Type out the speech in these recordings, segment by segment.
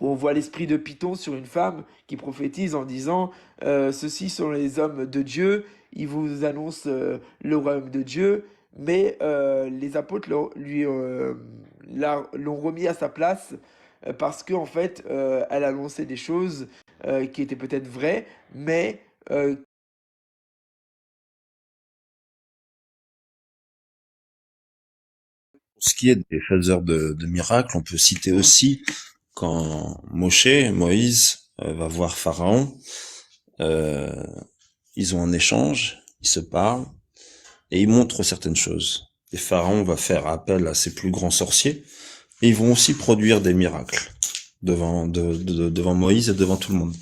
où on voit l'esprit de Python sur une femme qui prophétise en disant ceux-ci sont les hommes de Dieu, ils vous annoncent le royaume de Dieu, mais les apôtres l'ont remis à sa place parce qu'en fait, elle annonçait des choses qui étaient peut-être vraies, mais Pour ce qui est des faiseurs de miracles, on peut citer aussi quand Moïse, va voir Pharaon, euh, ils ont un échange, ils se parlent, et ils montrent certaines choses. Et Pharaon va faire appel à ses plus grands sorciers, et ils vont aussi produire des miracles devant Moïse et devant tout le monde.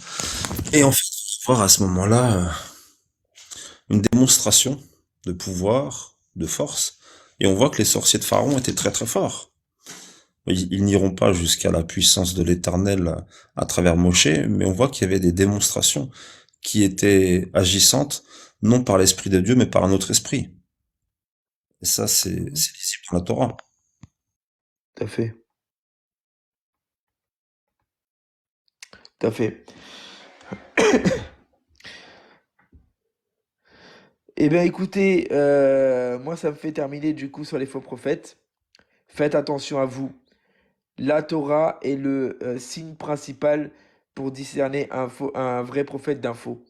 Et en fait, on va voir à ce moment-là une démonstration de pouvoir, de force, et on voit que les sorciers de Pharaon étaient très très forts. Ils n'iront pas jusqu'à la puissance de l'Éternel à travers Moshe, mais on voit qu'il y avait des démonstrations qui étaient agissantes, non par l'Esprit de Dieu, mais par un autre esprit. Et ça, c'est lisible dans la Torah. tout à fait, tout à fait. Eh bien, écoutez, moi, ça me fait terminer du coup sur les faux prophètes. Faites attention à vous. La Torah est le signe principal pour discerner un vrai prophète d'un faux.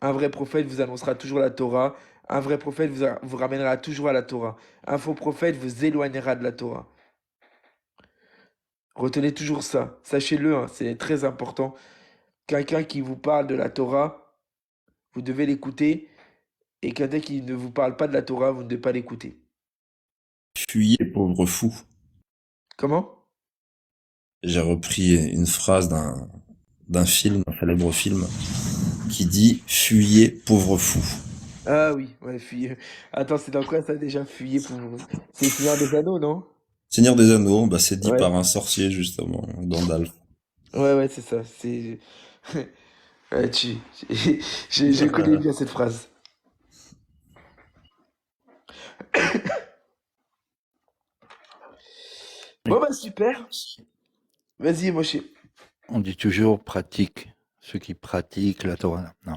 Un vrai prophète vous annoncera toujours la Torah. Un vrai prophète vous ramènera toujours à la Torah. Un faux prophète vous éloignera de la Torah. Retenez toujours ça. Sachez-le, hein, c'est très important. Quelqu'un qui vous parle de la Torah, vous devez l'écouter. Et quelqu'un qui ne vous parle pas de la Torah, vous ne devez pas l'écouter. Fuyez, pauvre fou. Comment? J'ai repris une phrase d'un film, un célèbre film, qui dit fuyez, pauvre fou. Ah oui, ouais, fuyez. Attends, c'est dans quoi ça déjà, fuyez pour... C'est le Seigneur des Anneaux, non? Seigneur des Anneaux, bah, c'est dit Ouais, par un sorcier, justement, Gandalf. ouais, c'est ça. C'est... Ouais, je connais bien cette phrase. Bon bah super. Vas-y, Moshe. On dit toujours pratique. Ceux qui pratiquent la Torah. Non.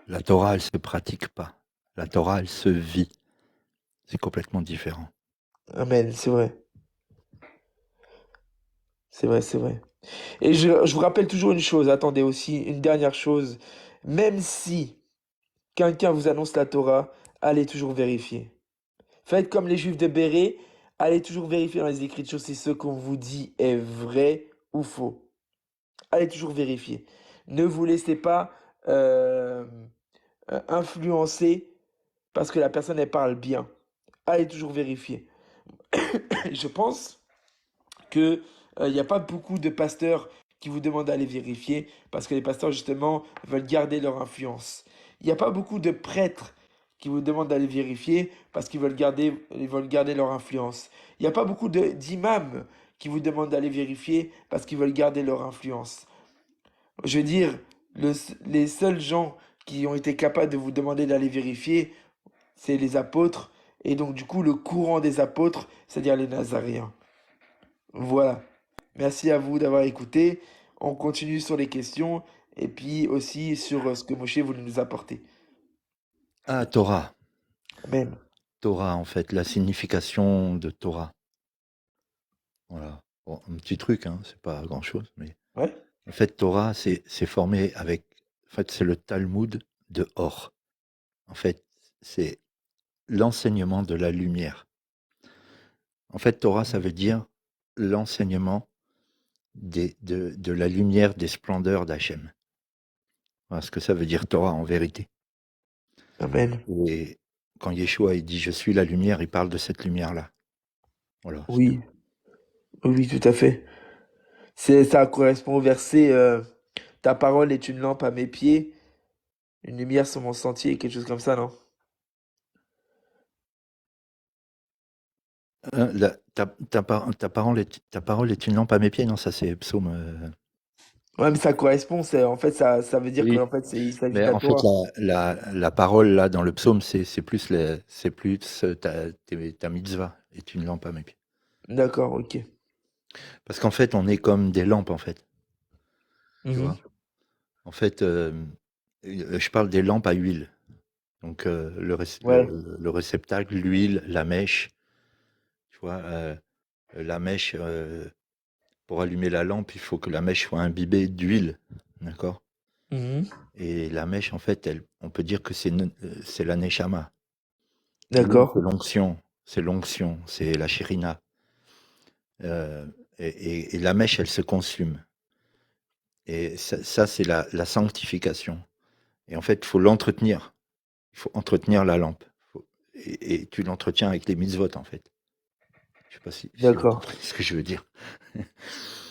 La Torah, elle se pratique pas. La Torah, elle se vit. C'est complètement différent. Amen, c'est vrai. C'est vrai, c'est vrai. Et je vous rappelle toujours une chose, attendez aussi, une dernière chose. Même si quelqu'un vous annonce la Torah, allez toujours vérifier. Faites comme les Juifs de Béret, allez toujours vérifier dans les Écritures si ce qu'on vous dit est vrai ou faux. Allez toujours vérifier. Ne vous laissez pas euh, influencer parce que la personne elle parle bien. Allez toujours vérifier. Je pense que il n'y a pas beaucoup de pasteurs qui vous demandent d'aller vérifier parce que les pasteurs justement veulent garder leur influence. Il n'y a pas beaucoup de prêtres qui vous demandent d'aller vérifier parce ils veulent garder leur influence. Il n'y a pas beaucoup d'imams qui vous demandent d'aller vérifier parce qu'ils veulent garder leur influence. Je veux dire, les seuls gens qui ont été capables de vous demander d'aller vérifier, c'est les apôtres, et donc du coup le courant des apôtres, c'est-à-dire les Nazaréens. Voilà. Merci à vous d'avoir écouté. On continue sur les questions et puis aussi sur ce que Moshe voulait nous apporter. Ah, Torah. Amen. Torah, en fait, la signification de Torah. Voilà. Bon, un petit truc, hein, c'est pas grand-chose, mais Ouais? en fait, Torah, c'est formé avec. En fait, c'est le Talmud de Or. En fait, c'est l'enseignement de la lumière. En fait, Torah, ça veut dire l'enseignement de la lumière des splendeurs d'Hachem. Voilà ce que ça veut dire Torah en vérité. Amen. Et quand Yeshua il dit je suis la lumière, il parle de cette lumière-là. Voilà, c'est tout. Oui, oui, tout à fait. Ça correspond au verset ta parole est une lampe à mes pieds, une lumière sur mon sentier, quelque chose comme ça, non? Ta parole est une lampe à mes pieds, non, ça c'est psaume. Ouais, mais ça correspond, en fait, ça veut dire Oui. qu'en fait, il s'agit de Mais la en fait, Torah. la parole là dans le psaume, c'est plus ta mitzvah est une lampe à mes pieds. D'accord, ok. Parce qu'en fait, on est comme des lampes en fait. tu Mhm. vois. En fait, je parle des lampes à huile. Donc, Ouais. le réceptacle, l'huile, la mèche, tu vois. La mèche, pour allumer la lampe, il faut que la mèche soit imbibée d'huile, d'accord. Mhm. Et la mèche, en fait, on peut dire que c'est la neshama. L'huile, D'accord. c'est l'onction, c'est la shérina. Euh, et la mèche, elle se consume. Et ça, c'est la sanctification. Et en fait, il faut l'entretenir. Il faut entretenir la lampe. Et tu l'entretiens avec les mitzvot, en fait. Je sais pas si vous D'accord. comprenez ce que je veux dire.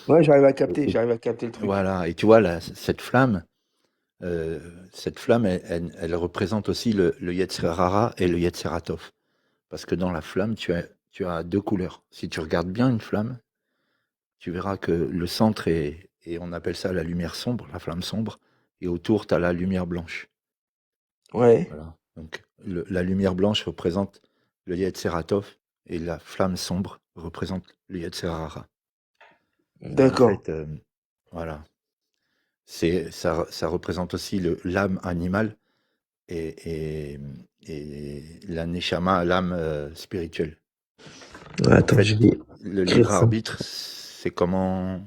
Ouais, Et j'arrive à capter le truc. voilà. Et tu vois, cette flamme, elle représente aussi le Yetzer Hara et le Yetzer Hatov. Parce que dans la flamme, tu as deux couleurs. Si tu regardes bien une flamme, tu verras que le centre et on appelle ça la lumière sombre, la flamme sombre, et autour, tu as la lumière blanche. Ouais. Voilà. Donc, la lumière blanche représente le Yetzer Hatov et la flamme sombre représente le Yetzer Hara. Et en D'accord. fait, voilà, ça représente aussi l'âme animale et, et la neshama, l'âme spirituelle. Ouais, En attends, je fait, vais le écrire libre ça. arbitre, c'est comment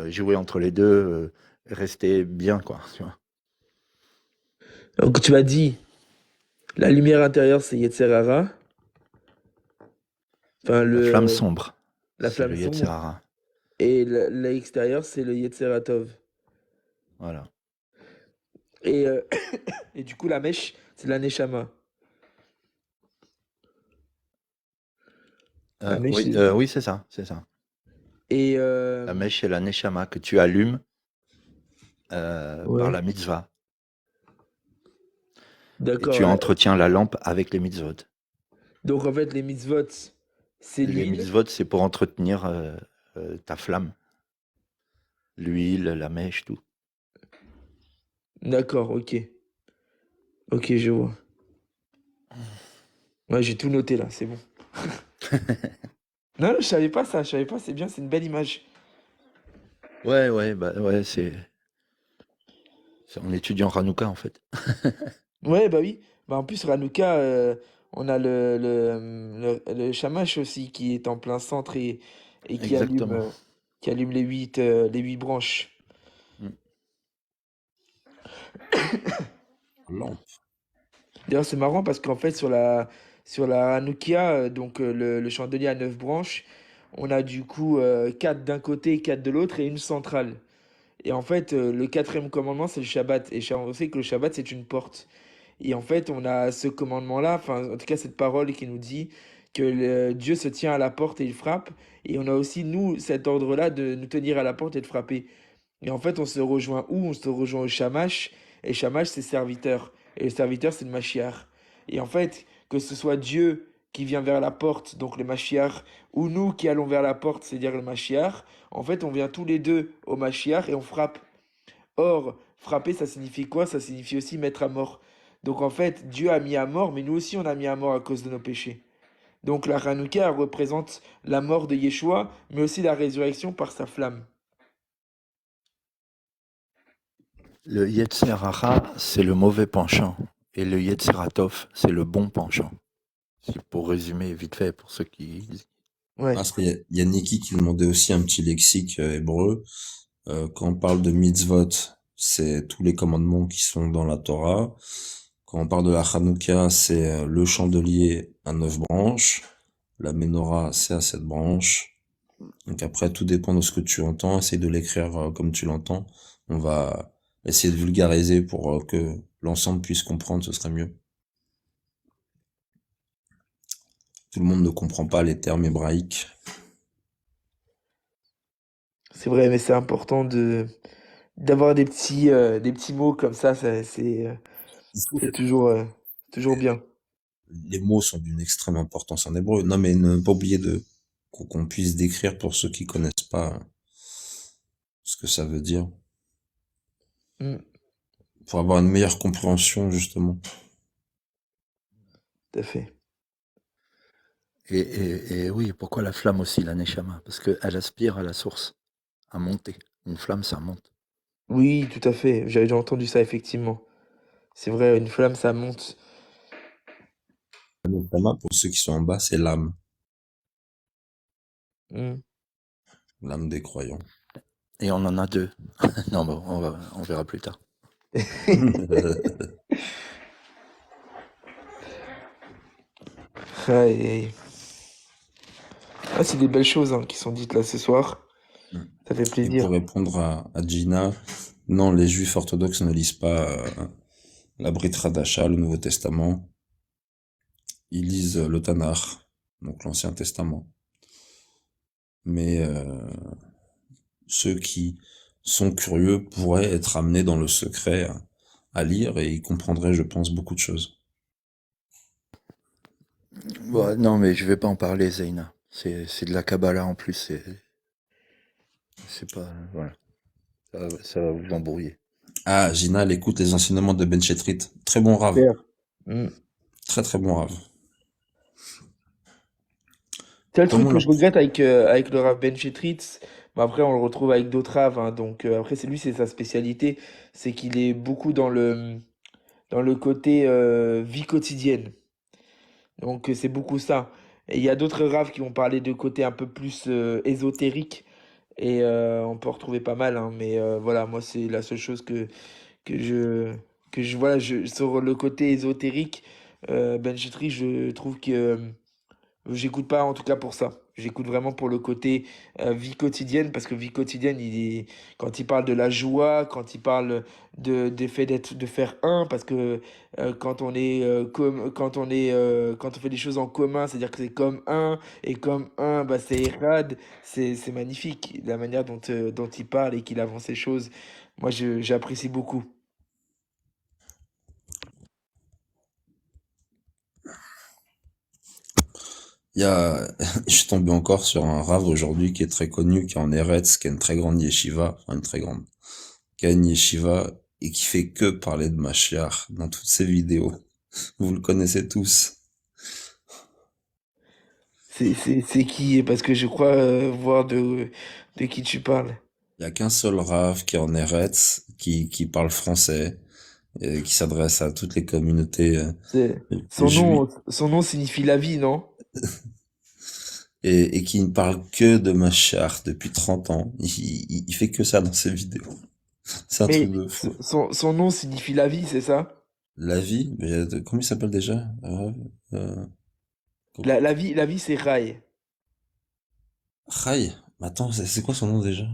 jouer entre les deux, rester bien, quoi. Tu vois. Donc tu m'as dit, la lumière intérieure, c'est Yetzerara. Enfin, La flamme sombre, la c'est flamme le Yetzer sombre. Hara. Et l'extérieur, c'est le Yetzeratov. Voilà. Et, et du coup, la mèche, c'est la Neshama. La mèche, Oui, c'est... oui, c'est ça, c'est ça. Et... La mèche, c'est la neshama que tu allumes par ouais. la mitzvah. Et D'accord. tu entretiens la lampe avec les mitzvot. Donc en fait, les mitzvot, c'est Les l'huile. mitzvot, c'est pour entretenir ta flamme. L'huile, la mèche, tout. D'accord, ok. Ok, je vois. Ouais, j'ai tout noté là, c'est bon. Non, je savais pas ça, je savais pas, c'est bien, c'est une belle image. Ouais, ouais, bah ouais, on étudie en Hanouka en fait. Ouais, bah oui. Bah en plus, Ranouka, on a le shamash aussi qui est en plein centre et Exactement. qui allume les huit branches. Mm. Lampe. D'ailleurs, c'est marrant parce qu'en fait, sur la Hanoukia, donc le chandelier à neuf branches, on a du coup quatre d'un côté et quatre de l'autre et une centrale. Et en fait, le quatrième commandement, c'est le Shabbat. Et on sait que le Shabbat, c'est une porte. Et en fait, on a ce commandement-là, enfin, en tout cas, cette parole qui nous dit que Dieu se tient à la porte et il frappe. Et on a aussi, nous, cet ordre-là de nous tenir à la porte et de frapper. Et en fait, on se rejoint où? On se rejoint au Shamash. Et Shamash, c'est serviteur. Et le serviteur, c'est le Mashiach. Et en fait, que ce soit Dieu qui vient vers la porte, donc le Mashiach, ou nous qui allons vers la porte, c'est-à-dire le Mashiach, en fait, on vient tous les deux au Mashiach et on frappe. Or, frapper, ça signifie quoi? Ça signifie aussi mettre à mort. Donc en fait, Dieu a mis à mort, mais nous aussi on a mis à mort à cause de nos péchés. Donc la Hanouka elle représente la mort de Yeshua, mais aussi la résurrection par sa flamme. Le Yetzer Hara, c'est le mauvais penchant. Et le Yetzer Hatov, c'est le bon penchant. C'est pour résumer vite fait pour ceux qui. Ouais. Parce qu'il y a Niki qui demandait aussi un petit lexique hébreu. Quand on parle de mitzvot, c'est tous les commandements qui sont dans la Torah. Quand on parle de la Hanouka, c'est le chandelier à 9 branches. La menorah, c'est à 7 branches. Donc après, tout dépend de ce que tu entends. Essaye de l'écrire comme tu l'entends. On va essayer de vulgariser pour que l'ensemble puisse comprendre, ce serait mieux. Tout le monde ne comprend pas les termes hébraïques. C'est vrai, mais c'est important de d'avoir des petits mots comme ça c'est toujours bien. Les mots sont d'une extrême importance en hébreu. Non, mais ne pas oublier qu'on puisse décrire pour ceux qui connaissent pas ce que ça veut dire, Mm, pour avoir une meilleure compréhension, justement. tout à fait. Et oui, pourquoi la flamme aussi, la Neshama? Parce qu'elle aspire à la source, à monter. Une flamme, ça monte. Oui, tout à fait. J'avais déjà entendu ça, effectivement. C'est vrai, une flamme, ça monte. Le Tama, pour ceux qui sont en bas, c'est l'âme. Hmm. L'âme des croyants. Et on en a deux. Non, bon, on verra plus tard. Aïe, aïe. Ah, c'est des belles choses hein, qui sont dites là ce soir. Ça fait Et plaisir. pour répondre à Gina, non, les juifs orthodoxes ne lisent pas la Brit Hadasha, le Nouveau Testament. Ils lisent le Tanakh, donc l'Ancien Testament. Mais ceux qui sont curieux pourraient être amenés dans le secret à lire et ils comprendraient, je pense, beaucoup de choses. Bon, non, mais je vais pas en parler, Zeyna. C'est de la Kabbalah en plus. C'est pas. Voilà. Ça va vous embrouiller. Ah, Gina, elle écoute les enseignements de Ben Chetrit. Très bon rave. Super. Hmm. Très très bon rave. Seul truc Comment que leur... je regrette avec le Rav Ben Chetritz, mais après on le retrouve avec d'autres Raves, hein, donc après c'est lui, c'est sa spécialité, c'est qu'il est beaucoup dans le côté vie quotidienne. Donc c'est beaucoup ça. Et il y a d'autres Raves qui vont parler de côté un peu plus ésotérique, et on peut en retrouver pas mal, hein, mais voilà, moi c'est la seule chose que je, voilà, sur le côté ésotérique, Ben Chetritz, je trouve que j'écoute pas en tout cas pour ça. J'écoute vraiment pour le côté vie quotidienne parce que vie quotidienne, quand il parle de la joie, quand il parle des faits de faire un, parce que quand on fait des choses en commun, c'est-à-dire que c'est comme un et comme un, bah c'est Erad, c'est magnifique la manière dont il parle et qu'il avance les choses. Moi, j'apprécie beaucoup. Il y a... Je suis tombé encore sur un rave aujourd'hui qui est très connu, qui est en Eretz, qui a une très grande yeshiva, enfin une très grande, qui a une yeshiva et qui fait que parler de Mashiach dans toutes ses vidéos. Vous le connaissez tous. C'est qui? Parce que je crois voir de qui tu parles. Il y a qu'un seul rave qui est en Eretz, qui parle français, qui s'adresse à toutes les communautés juives Son nom signifie la vie, non? et qui ne parle que de Mashiach depuis 30 ans. Il fait que ça dans ses vidéos. C'est un Mais truc de fou. son nom signifie la vie, c'est ça? La vie, mais, comment il s'appelle déjà? Euh, La vie, c'est Rai. Rai. Attends, c'est quoi son nom déjà?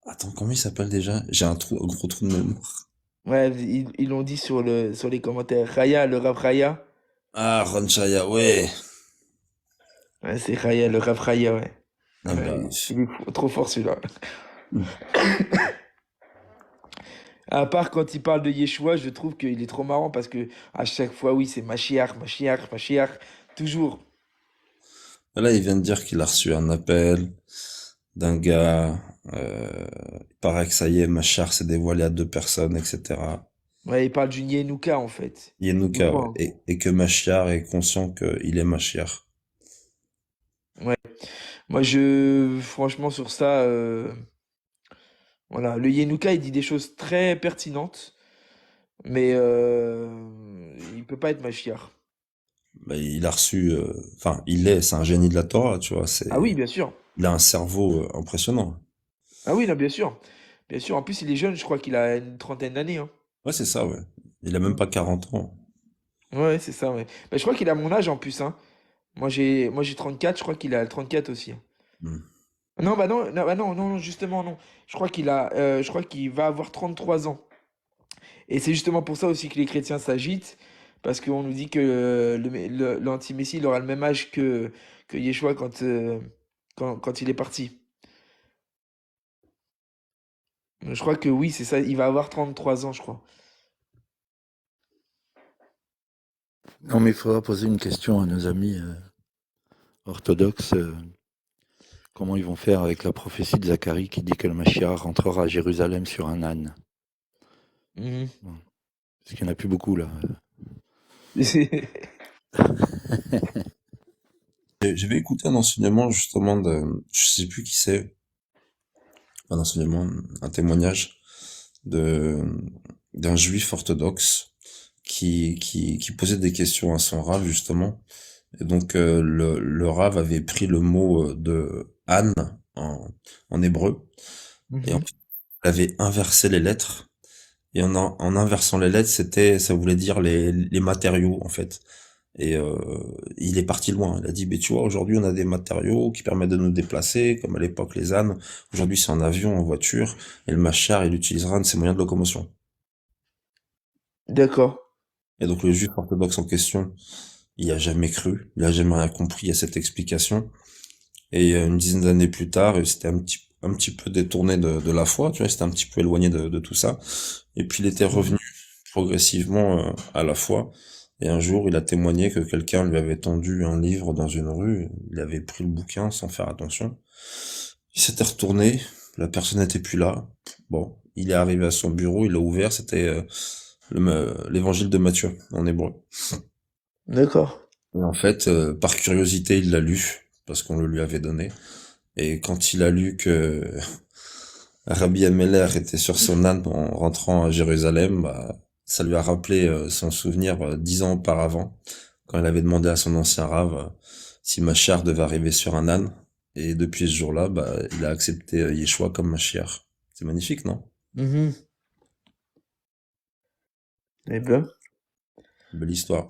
Attends, comment il s'appelle déjà? J'ai un gros trou de mémoire. Ouais, ils l'ont dit sur les commentaires. Raya, le Rav Raya. Ah, Ron Chaya, ouais. Ouais, c'est Raya, le Rav Raya, ouais. Ah bah, Ouais, il est trop fort celui-là. À part quand il parle de Yeshua, je trouve qu'il est trop marrant parce que à chaque fois, oui, c'est Mashiach, Mashiach, Mashiach, toujours. là, il vient de dire qu'il a reçu un appel d'un gars. Il paraît que ça y est, Machar s'est dévoilé à deux personnes, etc. Ouais, il parle du Yenouka en fait. Je Yenouka, ouais. crois, Et que Machiar est conscient qu'il est Machiar. hein. Ouais. Moi, franchement, sur ça, voilà. Le Yenouka, il dit des choses très pertinentes, mais il peut pas être Mashiach. Bah, il a reçu, enfin, c'est un génie de la Torah, tu vois. Ah oui, bien sûr. Il a un cerveau impressionnant. Ah oui, non, bien sûr. Bien sûr. En plus, il est jeune, je crois qu'il a une trentaine d'années, hein. Ouais, c'est ça, ouais. Il a même pas 40 ans. Ouais, c'est ça, ouais. Bah, je crois qu'il a mon âge en plus, hein. Moi j'ai 34, je crois qu'il a 34 aussi, hein. Hmm. Non, bah non, non, bah non, non, justement, non. Je crois qu'il va avoir 33 ans. Et c'est justement pour ça aussi que les chrétiens s'agitent, parce qu'on nous dit que l'anti-messie, il aura le même âge que Yeshua quand il est parti. Je crois que oui, c'est ça, il va avoir 33 ans, je crois. Non, mais il faudra poser une question à nos amis orthodoxes. Comment ils vont faire avec la prophétie de Zacharie qui dit que le Mashiach rentrera à Jérusalem sur un âne? Mhm. Bon. Parce qu'il n'y en a plus beaucoup là. J'avais écouté un enseignement justement je sais plus qui c'est, un enseignement, un témoignage de d'un juif orthodoxe qui posait des questions à son rave justement. Et donc le rave avait pris le mot de Anne en hébreu et en Mhm. fait, il avait inversé les lettres. Et en inversant les lettres, ça voulait dire les matériaux en fait. Et il est parti loin. Il a dit, mais tu vois, aujourd'hui on a des matériaux qui permettent de nous déplacer, comme à l'époque les ânes. Aujourd'hui c'est en avion, en voiture, et le machar il utilisera un de ses moyens de locomotion. D'accord. Et donc le juif orthodoxe en question, il a jamais cru, il a jamais rien compris à cette explication. Et une dizaine d'années plus tard, il s'était un petit peu détourné de la foi, tu vois, il s'était un petit peu éloigné de tout ça. Et puis il était Mhm. revenu progressivement à la foi. Et un jour, il a témoigné que quelqu'un lui avait tendu un livre dans une rue. Il avait pris le bouquin sans faire attention. Il s'était retourné, la personne n'était plus là. Bon, il est arrivé à son bureau, il l'a ouvert, c'était l'évangile de Matthieu en hébreu. D'accord. Et en fait, par curiosité, il l'a lu parce qu'on le lui avait donné. Et quand il a lu que Rabbi Ameller était sur son âne en rentrant à Jérusalem, bah, ça lui a rappelé son souvenir 10 ans auparavant, quand il avait demandé à son ancien rave si Mashiach devait arriver sur un âne. Et depuis ce jour-là, bah, il a accepté Yeshua comme Mashiach. C'est magnifique, non? Mhm. Eh ben, Belle histoire.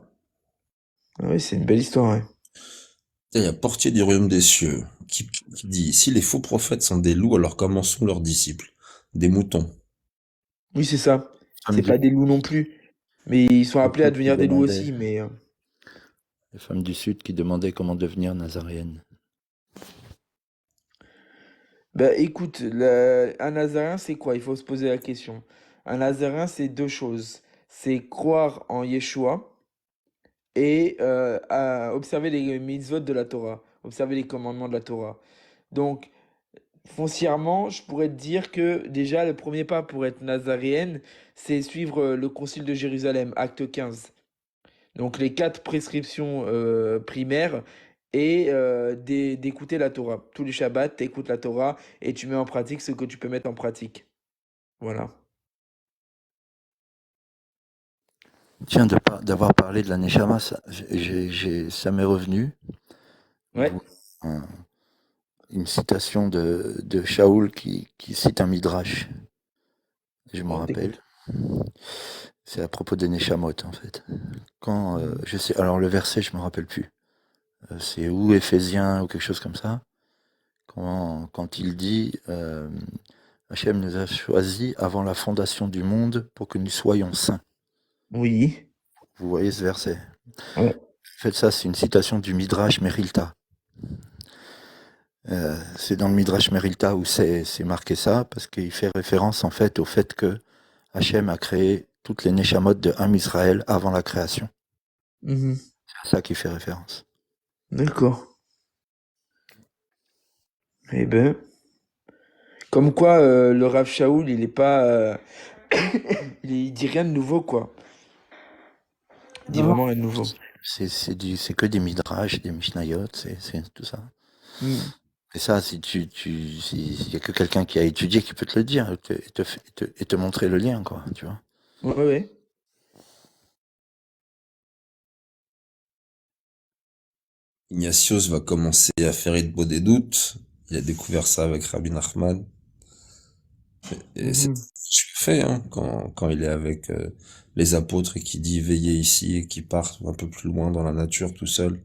ah oui, c'est une belle histoire, ouais. Il y a Portier du royaume des cieux qui dit, si les faux prophètes sont des loups, alors comment sont leurs disciples? Des moutons. Oui, c'est ça. Femme C'est du, pas des loups non plus. Mais ils sont le appelés à Sud qui devenir des loups demandait, aussi, mais les femmes du Sud qui demandaient comment devenir nazaréenne. bah écoute, un nazaréen, c'est quoi? Il faut se poser la question. Un nazaréen, c'est deux choses. C'est croire en Yeshua et observer les mitzvot de la Torah, observer les commandements de la Torah. Donc, foncièrement, je pourrais te dire que déjà, le premier pas pour être nazaréenne, c'est suivre le concile de Jérusalem, acte 15. Donc, les quatre prescriptions primaires et d'écouter la Torah. Tous les Shabbats, tu écoutes la Torah et tu mets en pratique ce que tu peux mettre en pratique. Voilà. Tiens, d'avoir parlé de la Neshama, ça m'est revenu. Ouais. Un- une citation de Shaoul qui cite un midrash. Je me On rappelle. t'écoute. C'est à propos des Neshamot, en fait. Quand, Mhm. je sais, alors le verset, je me rappelle plus. C'est ou Éphésiens ou quelque chose comme ça. Quand il dit Hachem nous a choisis avant la fondation du monde pour que nous soyons saints. Oui. Vous voyez ce verset? Ouais. En fait, ça, c'est une citation du Midrash Merilta. C'est dans le Midrash Merilta où c'est marqué ça, parce qu'il fait référence en fait au fait que Hachem a créé toutes les Neshamot de Ham Israël avant la création. Mhm. C'est à ça qu'il fait référence. D'accord. Eh ben, comme quoi le Rav Shaoul, il est pas, il dit rien de nouveau quoi. Il dit Non, vraiment rien de nouveau. c'est que des Midrash, des Mishnayot, c'est tout ça. Mm. Et ça, s'il y a que quelqu'un qui a étudié qui peut te le dire et te montrer le lien, quoi, tu vois. Ouais, ouais. Ignatius va commencer à faire Hitbo des doutes. Il a découvert ça avec Rabbi Nachman. Et c'est Mhm. ce qu'il fait hein, quand il est avec les apôtres et qui dit veillez ici et qui part un peu plus loin dans la nature tout seul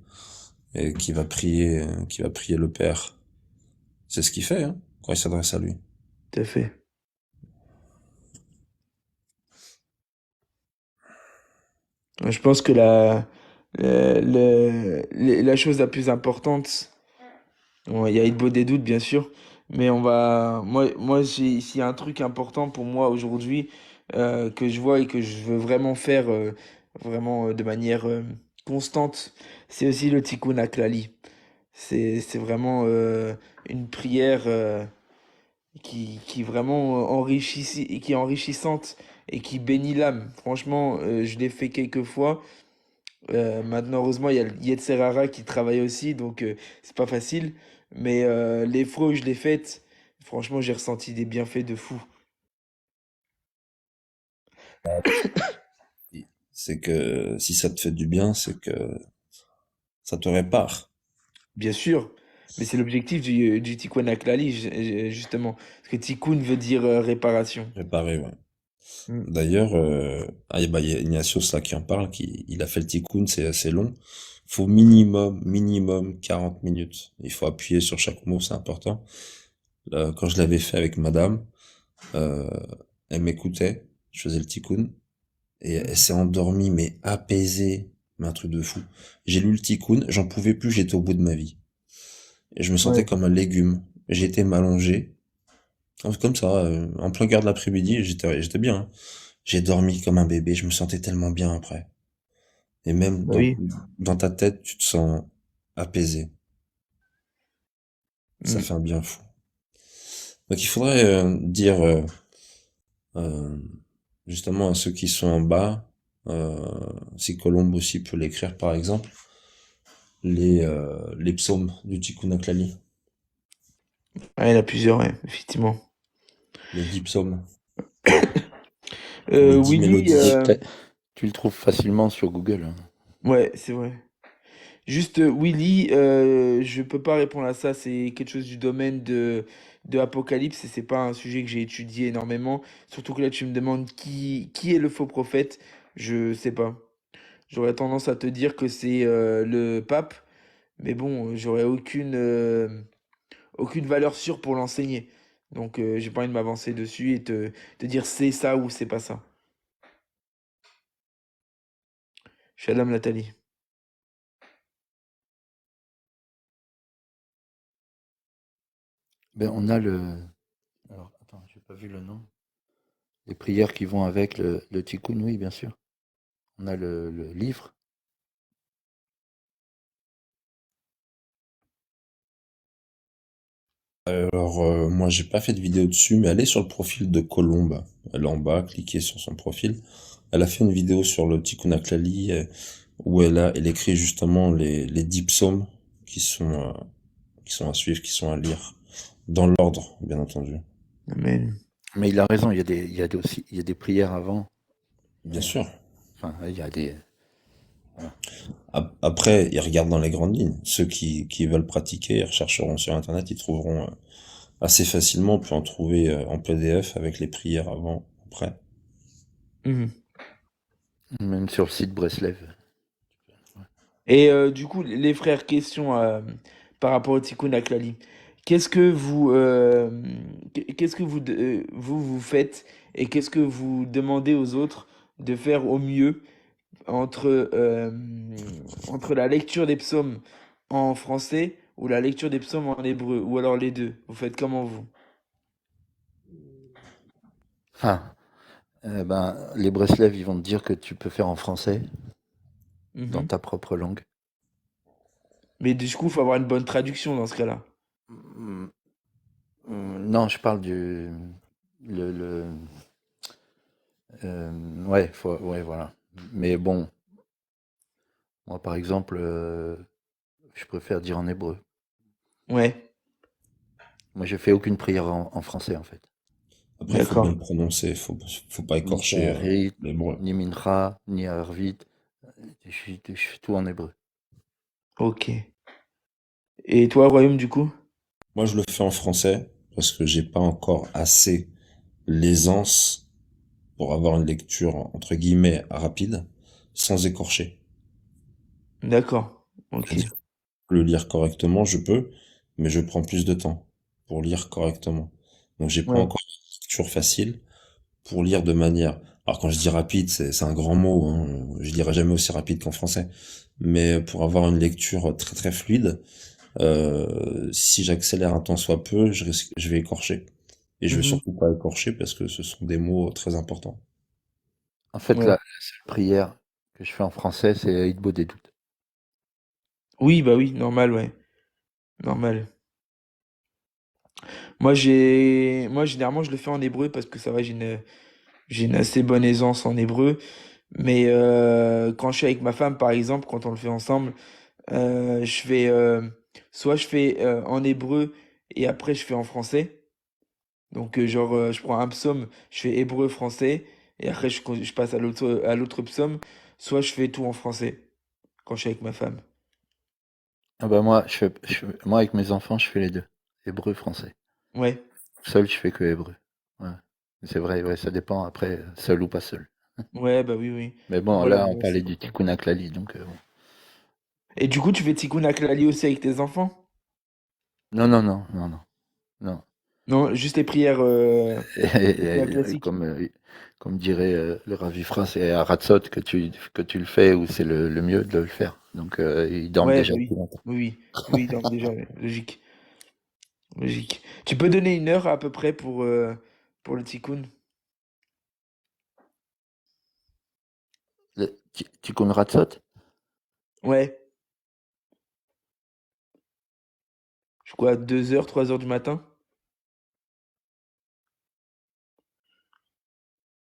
et qui va prier le Père. C'est ce qu'il fait hein, quand il s'adresse à lui. Tout à fait. Je pense que la chose la plus importante, bon, il y a Hitbo des doutes bien sûr, mais s'il y a un truc important pour moi aujourd'hui que je vois et que je veux vraiment faire vraiment de manière constante, c'est aussi le Tikkun HaKlali. C'est vraiment une prière qui vraiment qui est enrichissante et qui bénit l'âme. Franchement, je l'ai fait quelques fois Maintenant, heureusement, il y a le Yetzer Hara qui travaille aussi, donc c'est pas facile. Mais les fois où je l'ai faites, franchement, j'ai ressenti des bienfaits de fou. C'est que si ça te fait du bien, c'est que ça te répare. Bien sûr, mais c'est l'objectif du Tikkun Aklali, justement. Parce que Tikkun veut dire réparation. Réparer, ouais. Mm. D'ailleurs, il y a Ignatius là qui en parle, il a fait le tikkun, c'est assez long. Faut minimum 40 minutes. Il faut appuyer sur chaque mot, c'est important. Quand je l'avais fait avec madame, euh, elle m'écoutait, je faisais le tikkun, et elle Mhm. s'est endormie, mais apaisée, mais un truc de fou. J'ai lu le tikkun, j'en pouvais plus, j'étais au bout de ma vie. Et je me sentais Ouais. comme un légume. J'étais m'allonger, comme ça, en plein cœur de l'après-midi, j'étais bien, hein. J'ai dormi comme un bébé, je me sentais tellement bien après. Et même Bah oui. dans ta tête, tu te sens apaisé. Ça Mm. fait un bien fou. Donc il faudrait dire euh, justement à ceux qui sont en bas, euh, si Colombe aussi peut l'écrire par exemple, les psaumes du Tikkun Aklali, Ouais, il y en a plusieurs, ouais, effectivement. les 10 psaumes, les 10 Willy, mélodies. Tu le trouves facilement sur Google, hein. ouais, c'est vrai. Juste, Willy, je peux pas répondre à ça. C'est quelque chose du domaine de Apocalypse et c'est pas un sujet que j'ai étudié énormément. Surtout que là, tu me demandes qui est le faux prophète. Je sais pas. J'aurais tendance à te dire que c'est le pape, mais bon, j'aurais aucune valeur sûre pour l'enseigner. Donc, j'ai pas envie de m'avancer dessus et te dire c'est ça ou c'est pas ça. Shalom Nathalie. Ben, on a le. Alors, attends, j'ai pas vu le nom. Les prières qui vont avec le tikkun, oui, bien sûr. On a le livre. Alors moi j'ai pas fait de vidéo dessus, mais allez sur le profil de Colombe. Elle est en bas, cliquez sur son profil. Elle a fait une vidéo sur le Tikkun Aklali où elle écrit justement les 10 psaumes qui sont à suivre, qui sont à lire. Dans l'ordre, bien entendu. Amen. Mais il a raison, aussi, il y a des prières avant. Bien Euh, sûr. Enfin, il y a des. Voilà. Après, ils regardent dans les grandes lignes. Ceux qui veulent pratiquer, ils rechercheront sur Internet, ils trouveront assez facilement. On peut en trouver en PDF avec les prières avant, après. Mhm. Même sur le site Breslev. Ouais. Et du coup, les frères, question par rapport au Tikkun Aklali. Qu'est-ce que vous faites et qu'est-ce que vous demandez aux autres de faire au mieux entre, entre la lecture des psaumes en français ou la lecture des psaumes en hébreu, ou alors les deux? Vous faites comment vous? Ah, ben, les Breslev, ils vont te dire que tu peux faire en français, dans Mhm. ta propre langue. Mais du coup, il faut avoir une bonne traduction dans ce cas-là. Mm, non, je parle du. Le, ouais, ouais, voilà. Mais bon, moi, par exemple, je préfère dire en hébreu. Ouais, Moi, je fais aucune prière en français, en fait. Après, il faut bien d'accord. le prononcer, faut pas Ni écorcher Shaharit, l'hébreu. ni Mincha, ni Arvit. Je fais tout en hébreu. Ok. Et toi, Royaume, du coup? Moi, je le fais en français parce que j'ai pas encore assez l'aisance pour avoir une lecture entre guillemets rapide sans écorcher. D'accord. Ok. C'est-à-dire le lire correctement, je peux, mais je prends plus de temps pour lire correctement. Donc, j'ai pas Ouais. encore une lecture facile pour lire de manière. Alors, quand je dis rapide, c'est un grand mot, hein. Je dirais jamais aussi rapide qu'en français. Mais pour avoir une lecture très très fluide, si j'accélère un tant soit peu, je vais écorcher. Et je vais Mhm. surtout pas écorcher parce que ce sont des mots très importants. En fait, Ouais. la seule prière que je fais en français, c'est Hitbo des doutes. Oui, bah oui, normal, ouais. Normal. Moi, généralement, je le fais en hébreu parce que ça va, j'ai une assez bonne aisance en hébreu. Mais quand je suis avec ma femme, par exemple, quand on le fait ensemble, je fais soit je fais en hébreu et après je fais en français. Donc genre je prends un psaume, je fais hébreu français et après je passe à l'autre psaume. Soit je fais tout en français quand je suis avec ma femme. Ah bah moi, moi avec mes enfants, je fais les deux. Hébreu, français. Ouais, Seul, je fais que hébreu. Ouais. C'est vrai, ouais, ça dépend après, seul ou pas seul. ouais, bah oui, oui. Mais bon, Voilà, là, on moi parlait aussi. du Tikkun HaKlali, donc bon. Et du coup, tu fais Tikkun HaKlali aussi avec tes enfants? Non, non, non, non, non, non. Non, juste les prières, les prières Et classiques. comme dirait le Rav Ifra, c'est à Ratzot que tu le fais, ou c'est le mieux de le faire. Donc, ils dorment Ouais, déjà bah depuis oui. longtemps. Oui, oui. Oui, donc déjà, ouais. Logique. Logique. Tu peux donner une heure à peu près pour le tikkun? Tikkun Ratzot? Ouais. Je crois 2 heures, 3 heures du matin.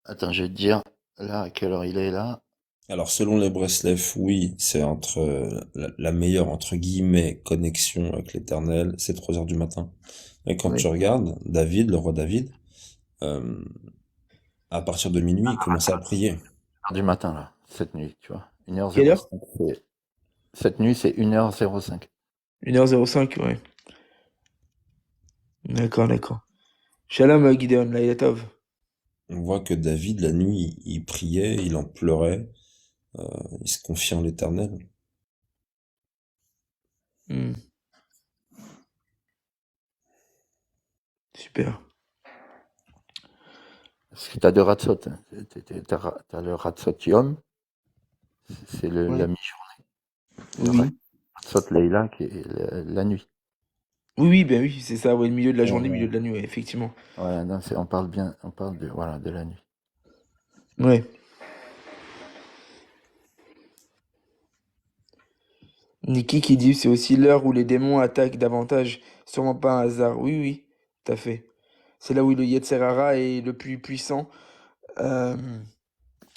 Attends, je vais te dire, là, à quelle heure il est là? Alors, selon les Breslev, oui, c'est entre la meilleure, entre guillemets, connexion avec l'Éternel, c'est 3 heures du matin. Et quand tu Ouais. regardes, David, le roi David, euh, à partir de minuit, il commençait à prier. Du matin, là, cette nuit, tu vois. Quelle heure? 1h05. Cette nuit, c'est 1h05. 1h05, ouais. D'accord, d'accord. Shalom, Gideon, Laïla Tov. On voit que David, la nuit, il priait, il en pleurait, il se confiait en l'Éternel. Hmm, super. Parce que t'as deux Ratzot, hein. T'as le Ratzot Yom, c'est la Ouais. mi-journée. Et Oui, le oui. Ratzot Leila, qui est la nuit. Oui, oui, ben oui, c'est ça, ouais, le milieu de la journée, milieu Ouais, de la nuit, ouais, effectivement. voilà, non, on parle bien, on parle de, voilà, de la nuit. Ouais. Nikki qui dit c'est aussi l'heure où les démons attaquent davantage. Sûrement pas un hasard. Oui, oui, tout à fait. C'est là où le Yetzer Hara est le plus puissant. Euh,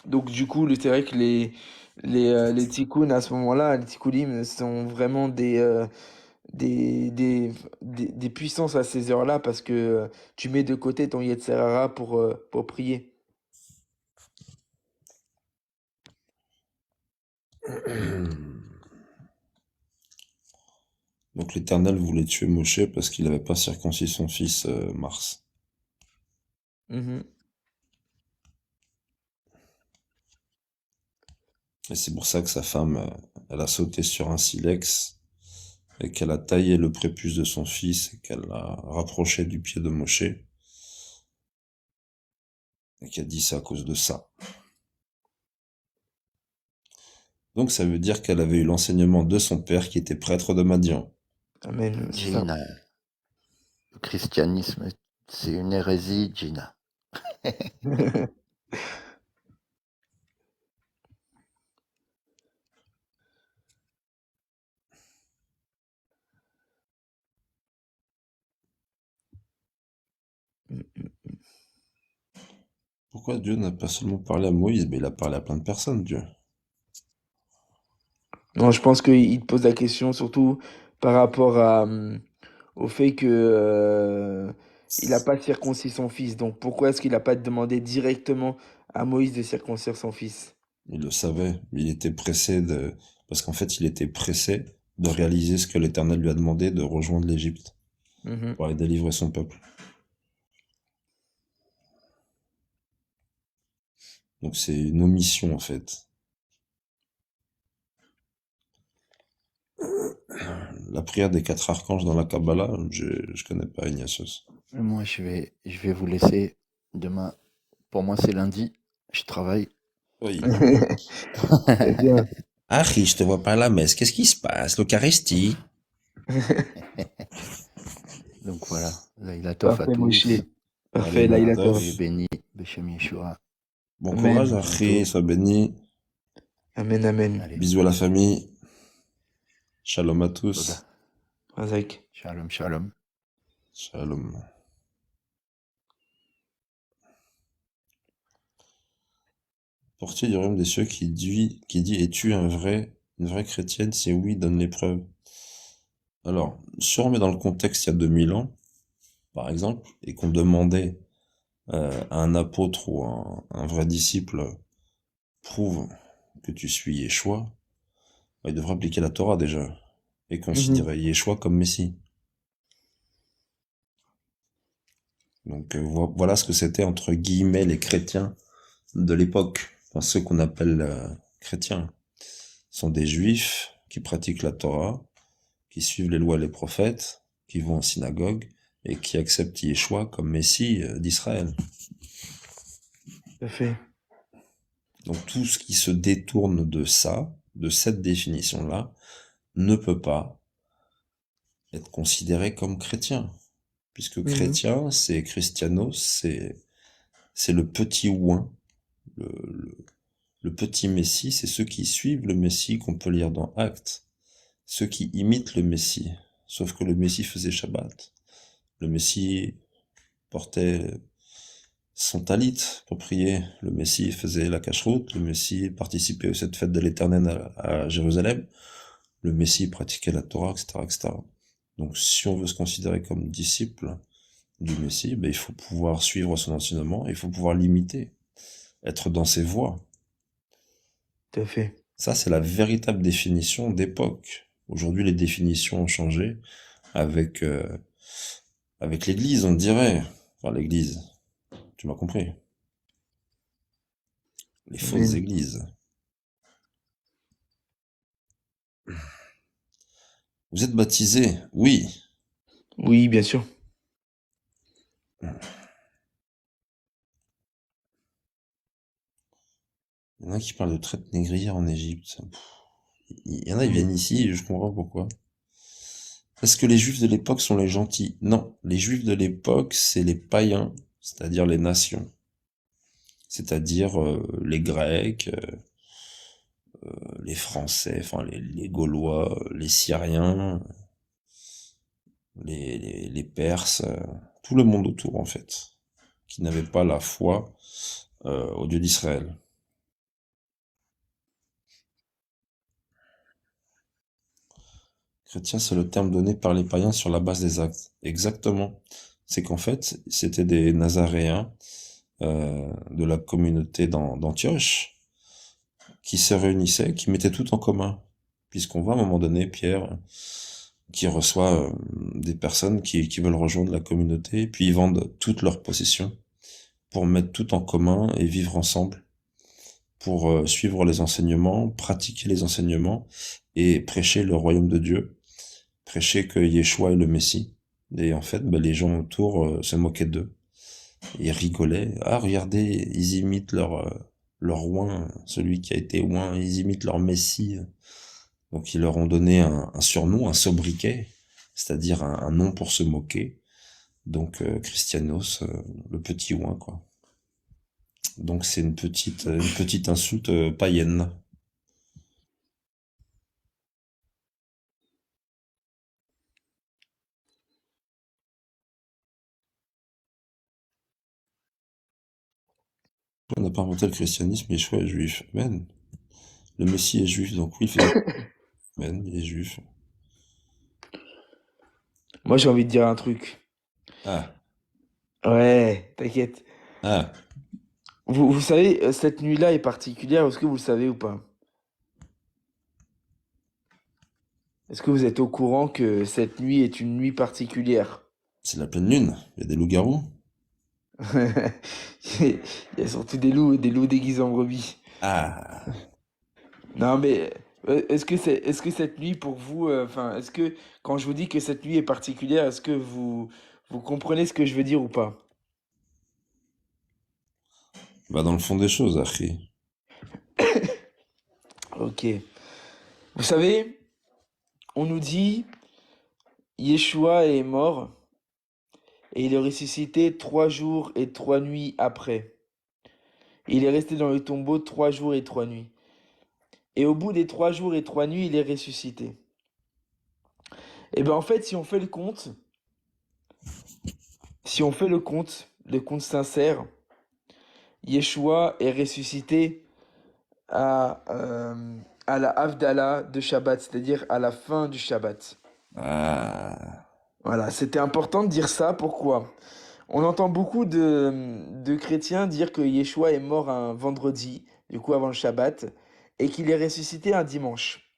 donc du coup, c'est vrai que les tikkuns à ce moment-là, les tikkunim sont vraiment des, des, des puissances à ces heures-là parce que tu mets de côté ton Yetzer Hara pour prier. Donc l'Éternel voulait tuer Moshe parce qu'il n'avait pas circoncis son fils Mars. Mhm. Et c'est pour ça que sa femme, elle a sauté sur un silex et qu'elle a taillé le prépuce de son fils et qu'elle l'a rapproché du pied de Moshe et qu'elle dit c'est à cause de ça. Donc ça veut dire qu'elle avait eu l'enseignement de son père qui était prêtre de Madian. Amen, c'est ça. Gina, le christianisme, c'est une hérésie, Gina. Pourquoi Dieu n'a pas seulement parlé à Moïse, mais il a parlé à plein de personnes, Dieu. Non, je pense qu'il te pose la question surtout par rapport au fait que il n'a pas circoncis son fils. Donc pourquoi est-ce qu'il n'a pas demandé directement à Moïse de circoncire son fils? Il le savait, il était pressé de... Parce qu'en fait, il était pressé de réaliser ce que l'Éternel lui a demandé de rejoindre l'Égypte Mhm. pour aller délivrer son peuple. Donc c'est une omission en fait. La prière des 4 archanges dans la Kabbalah, je connais pas Ignatius. Moi, je vais vous laisser. Demain, pour moi, c'est lundi. Je travaille. Oui. Très bien. Harry, je te vois pas à la messe. Qu'est-ce qui se passe? L'Eucharistie? Donc voilà. Laïla Tov à Parfait, Moshe. tous. Allez, Parfait, Laïla Laïlatov. Tov. Soyez bénis. Beshem Yeshua. Bon courage, Amen. À Harry. bientôt. Sois béni. Amen, amen. Allez. Bisous à la famille. Shalom à Toda. tous. Razak. Shalom, shalom. Shalom. Portier du royaume des cieux qui dit es-tu une vraie chrétienne? Si oui, donne les preuves. Alors, si on remet dans le contexte il y a 2000 ans, par exemple, et qu'on demandait à un apôtre ou un vrai disciple, prouve que tu suis Yeshua, bah, il devrait appliquer la Torah déjà, et Mhm. considérer Yeshua comme Messie. Donc voilà ce que c'était entre guillemets les chrétiens de l'époque, enfin ceux qu'on appelle chrétiens. Ce sont des juifs qui pratiquent la Torah, qui suivent les lois et les prophètes, qui vont en synagogue et qui acceptent Yeshua comme Messie d'Israël. Tout à fait. Donc tout ce qui se détourne de ça, de cette définition-là, ne peut pas être considéré comme chrétien. Puisque Mhm. chrétien, c'est Christianos, c'est le petit oint, le, le, le petit Messie, c'est ceux qui suivent le Messie qu'on peut lire dans Actes, ceux qui imitent le Messie. Sauf que le Messie faisait Shabbat. Le Messie portait son talit pour prier. Le Messie faisait la cacheroute. Le Messie participait à cette fête de l'Éternel à Jérusalem. Le Messie pratiquait la Torah, etc., etc. Donc, si on veut se considérer comme disciple du Messie, ben, il faut pouvoir suivre son enseignement, il faut pouvoir l'imiter, être dans ses voies. Tout à fait. Ça, c'est la véritable définition d'époque. Aujourd'hui, les définitions ont changé avec, avec l'Église, on dirait. Enfin, l'Église, tu m'as compris. Les fausses Amen. églises. Vous êtes baptisé? Oui. Oui, bien sûr. Il y en a qui parlent de traite négrière en Égypte. Il y en a, ils Mhm. viennent ici, et je comprends pourquoi. Est-ce que les Juifs de l'époque sont les gentils? Non, les Juifs de l'époque, c'est les païens, c'est-à-dire les nations, c'est-à-dire les Grecs, les Français, enfin les Gaulois, les Syriens, les Perses, tout le monde autour en fait, qui n'avait pas la foi au Dieu d'Israël. Chrétien, c'est le terme donné par les païens sur la base des actes. Exactement. C'est qu'en fait, c'était des Nazaréens de la communauté d'Antioche qui se réunissaient, qui mettaient tout en commun. Puisqu'on voit à un moment donné Pierre qui reçoit des personnes qui veulent rejoindre la communauté, puis ils vendent toutes leurs possessions pour mettre tout en commun et vivre ensemble, pour suivre les enseignements, pratiquer les enseignements et prêcher le royaume de Dieu, prêcher que Yeshua est le Messie. Et en fait, bah, les gens autour se moquaient d'eux. Ils rigolaient. Ah, regardez, ils imitent leur oint, celui qui a été oint, ils imitent leur Messie. Donc ils leur ont donné un surnom, un sobriquet, c'est-à-dire un nom pour se moquer. Donc Christianos, le petit oint, quoi. Donc c'est une petite insulte païenne. On n'a pas inventé le christianisme, Yeshua est juif. Amen. Le Messie est juif, donc oui, il faisait... Amen, il est juif. Moi, j'ai envie de dire un truc. Ah, Ouais, t'inquiète. ah, Vous savez, cette nuit-là est particulière, est-ce que vous le savez ou pas? Est-ce que vous êtes au courant que cette nuit est une nuit particulière? c'est la pleine lune, il y a des loups-garous. Il y a surtout des loups déguisés en brebis. Ah, Non, mais est-ce que cette nuit pour vous, enfin, est-ce que quand je vous dis que cette nuit est particulière, est-ce que vous comprenez ce que je veux dire ou pas? va dans le fond des choses, Achri. Ok. Vous savez, on nous dit Yeshua est mort et il est ressuscité 3 jours et 3 nuits après. Il est resté dans le tombeau 3 jours et 3 nuits. Et au bout des 3 jours et 3 nuits, il est ressuscité. Et bien en fait, si on fait le compte sincère, Yeshua est ressuscité à la Havdalah de Shabbat, c'est-à-dire à la fin du Shabbat. Ah, Voilà, c'était important de dire ça. Pourquoi? On entend beaucoup de chrétiens dire que Yeshua est mort un vendredi, du coup avant le Shabbat, et qu'il est ressuscité un dimanche.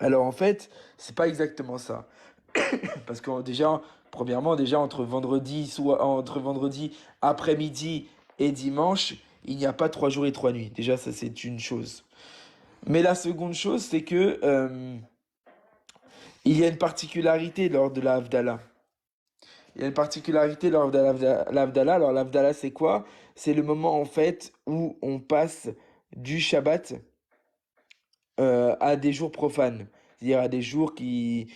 Alors en fait, c'est pas exactement ça. Parce que déjà, premièrement, déjà entre vendredi après-midi et dimanche, il n'y a pas 3 jours et 3 nuits. Déjà, ça c'est une chose. Mais la seconde chose, c'est que il y a une particularité lors de la Havdalah. Il y a une particularité lors de l'Havdalah. Alors l'Havdalah, c'est quoi? C'est le moment en fait où on passe du Shabbat à des jours profanes, c'est-à-dire à des jours des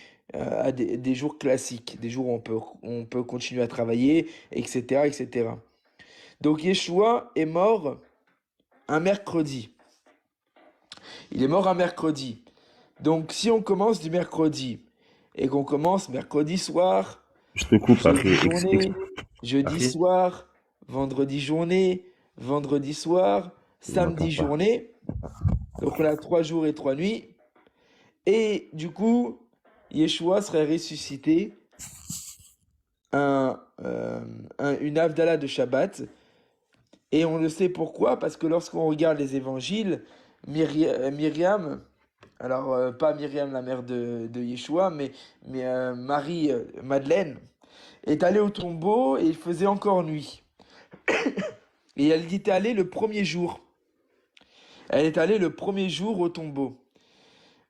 jours classiques, des jours où on peut continuer à travailler, etc., etc. Donc Yeshua est mort un mercredi. Il est mort un mercredi. Donc si on commence du mercredi et qu'on commence mercredi soir, je te coupe, jeudi Harry. journée, jeudi Harry, soir, vendredi journée, vendredi soir, Il m'entend samedi pas. journée, donc on a 3 jours et 3 nuits. Et du coup, Yeshua serait ressuscité un, euh, une Havdalah de Shabbat. Et on le sait pourquoi, parce que lorsqu'on regarde les évangiles, Myriam, alors pas Myriam la mère de Yeshua, mais Marie Madeleine, est allée au tombeau et il faisait encore nuit. Et elle y est allée le premier jour. Elle est allée le premier jour au tombeau.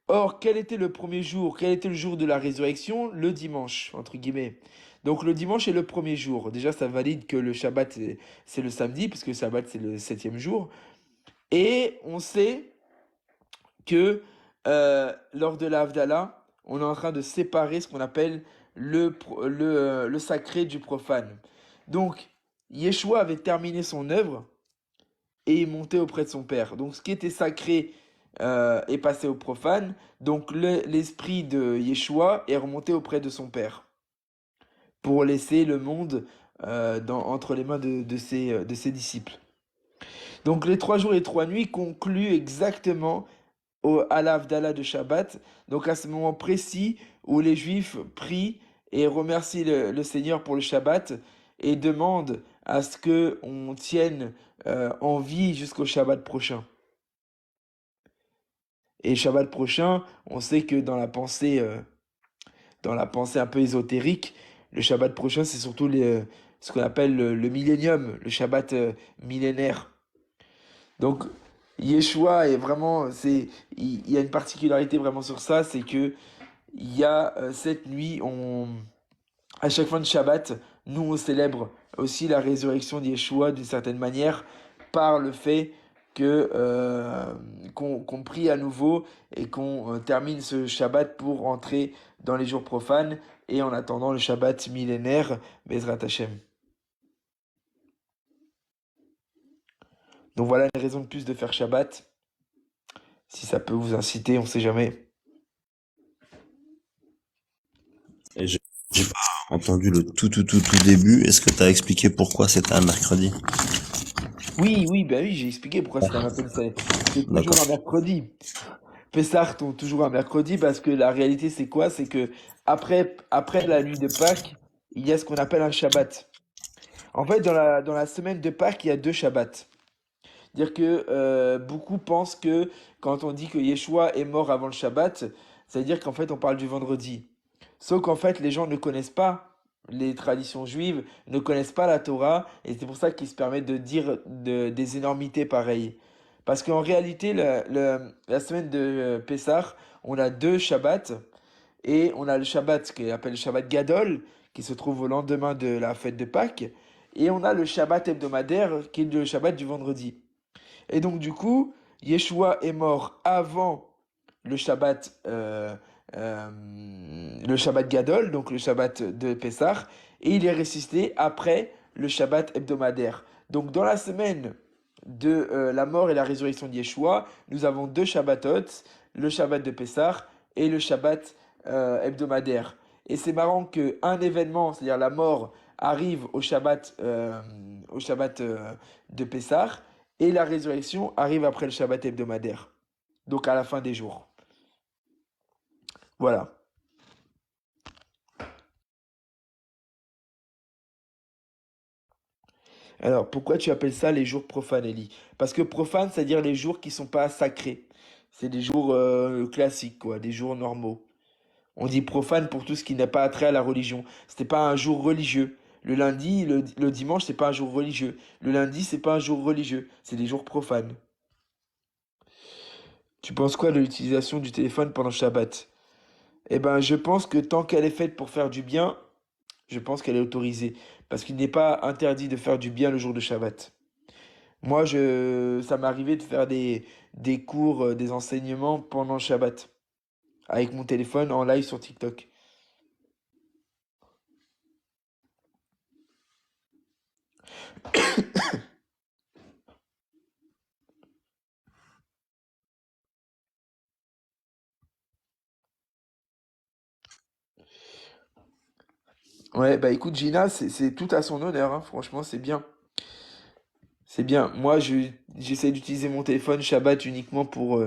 Or, quel était le premier jour? Quel était le jour de la résurrection? Le dimanche, entre guillemets. Donc le dimanche est le premier jour. Déjà, ça valide que le Shabbat, c'est le samedi, puisque le Shabbat, c'est le septième jour. Et on sait que lors de la Havdalah, on est en train de séparer ce qu'on appelle le sacré du profane. Donc, Yeshua avait terminé son œuvre et est monté auprès de son Père. Donc ce qui était sacré est passé au profane. Donc l'esprit de Yeshua est remonté auprès de son Père pour laisser le monde entre les mains de ses disciples. Donc les 3 jours et 3 nuits concluent exactement à l'Havdalah de Shabbat. Donc à ce moment précis où les Juifs prient et remercient le Seigneur pour le Shabbat et demandent à ce que on tienne en vie jusqu'au Shabbat prochain. Et Shabbat prochain, on sait que dans la pensée un peu ésotérique, le Shabbat prochain, c'est surtout ce qu'on appelle le millénium, le Shabbat millénaire. Donc, Yeshua est vraiment, il y a une particularité vraiment sur ça, c'est que il y a cette nuit, à chaque fin de Shabbat, nous on célèbre aussi la résurrection d'Yeshua d'une certaine manière par le fait qu'on prie à nouveau et qu'on termine ce Shabbat pour entrer dans les jours profanes et en attendant le Shabbat millénaire, Bezrat Hashem. Donc voilà une raison de plus de faire Shabbat. Si ça peut vous inciter, on sait jamais. Et j'ai pas entendu le tout début. Est-ce que tu as expliqué pourquoi c'était un mercredi? Oui, oui, ben oui, j'ai expliqué pourquoi c'est un mercredi. C'est toujours D'accord. un mercredi. Pessah tombe toujours un mercredi parce que la réalité c'est quoi? C'est que après la nuit de Pâques, il y a ce qu'on appelle un Shabbat. En fait, dans la semaine de Pâques, il y a 2 Shabbats. Dire que beaucoup pensent que quand on dit que Yeshua est mort avant le Shabbat, ça veut dire qu'en fait on parle du vendredi. Sauf qu'en fait les gens ne connaissent pas les traditions juives, ne connaissent pas la Torah, et c'est pour ça qu'ils se permettent de dire des énormités pareilles. Parce qu'en réalité, la semaine de Pessah, on a 2 Shabbats, et on a le Shabbat qui appelle le Shabbat Gadol, qui se trouve au lendemain de la fête de Pâques, et on a le Shabbat hebdomadaire, qui est le Shabbat du vendredi. Et donc, du coup, Yeshua est mort avant le Shabbat, le Shabbat Gadol, donc le Shabbat de Pessah, et il est ressuscité après le Shabbat hebdomadaire. Donc, dans la semaine de la mort et la résurrection de Yeshua, nous avons 2 Shabbatot, le Shabbat de Pessah et le Shabbat hebdomadaire. Et c'est marrant qu'un événement, c'est-à-dire la mort, arrive au Shabbat de Pessah, Et la résurrection arrive après le Shabbat hebdomadaire. Donc à la fin des jours. Voilà. Alors, pourquoi tu appelles ça les jours profanes, Ellie? Parce que profane, c'est-à-dire les jours qui sont pas sacrés. C'est des jours classiques, quoi, des jours normaux. On dit profane pour tout ce qui n'a pas attrait à la religion. C'était pas un jour religieux. Le lundi, le dimanche, c'est pas un jour religieux. Le lundi, c'est pas un jour religieux. C'est des jours profanes. Tu penses quoi de l'utilisation du téléphone pendant Shabbat? Eh ben, je pense que tant qu'elle est faite pour faire du bien, je pense qu'elle est autorisée. Parce qu'il n'est pas interdit de faire du bien le jour de Shabbat. Moi, ça m'est arrivé de faire des cours, des enseignements pendant le Shabbat, avec mon téléphone en live sur TikTok. Ouais, bah écoute, Gina, c'est tout à son honneur, hein. Franchement, c'est bien. C'est bien. Moi, j'essaie d'utiliser mon téléphone Shabbat uniquement pour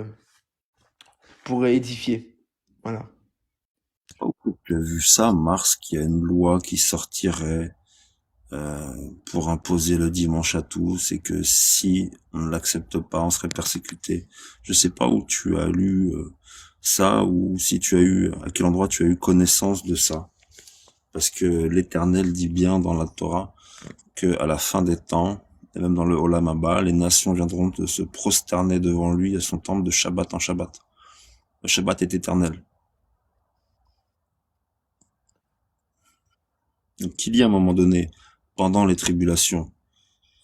édifier. Voilà. Oh, j'ai vu ça, Mars, qu'il y a une loi qui sortirait pour imposer le dimanche à tous et que si on ne l'accepte pas, on serait persécuté. Je sais pas où tu as lu ça ou si tu as eu, à quel endroit tu as eu connaissance de ça. Parce que l'Éternel dit bien dans la Torah que à la fin des temps, et même dans le Olam Abba, les nations viendront de se prosterner devant lui à son temple de Shabbat en Shabbat. Le Shabbat est éternel. Donc qu'il y ait à un moment donné, pendant les tribulations,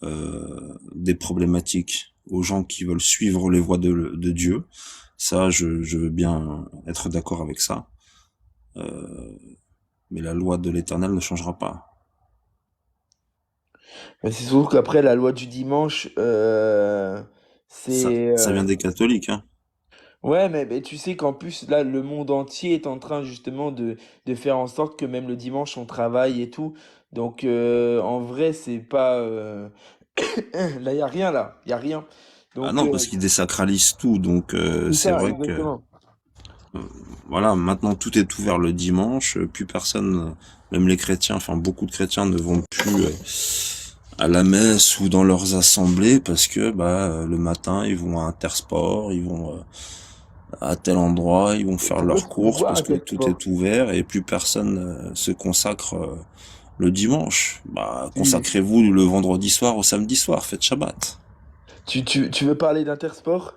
des problématiques aux gens qui veulent suivre les voies de Dieu, ça, je veux bien être d'accord avec ça. Mais la loi de l'Éternel ne changera pas. Mais c'est surtout qu'après, la loi du dimanche, Ça, c'est... ça vient des catholiques, hein. Ouais, mais tu sais qu'en plus, là, le monde entier est en train justement de faire en sorte que même le dimanche, on travaille et tout. Donc, en vrai, c'est pas... Là, il n'y a rien, là. Il n'y a rien. Ah Donc, non, parce qu'ils désacralisent tout, donc c'est c'est ça, vrai que exactement. voilà, maintenant tout est ouvert le dimanche, plus personne, même les chrétiens, enfin beaucoup de chrétiens ne vont plus à la messe ou dans leurs assemblées parce que bah le matin ils vont à Intersport, ils vont à tel endroit, ils vont faire leurs C'est courses quoi parce un que tel tout est sport? ouvert et plus personne se consacre le dimanche. Bah Tu, consacrez-vous le vendredi soir au samedi soir, faites Shabbat. tu veux parler d'Intersport?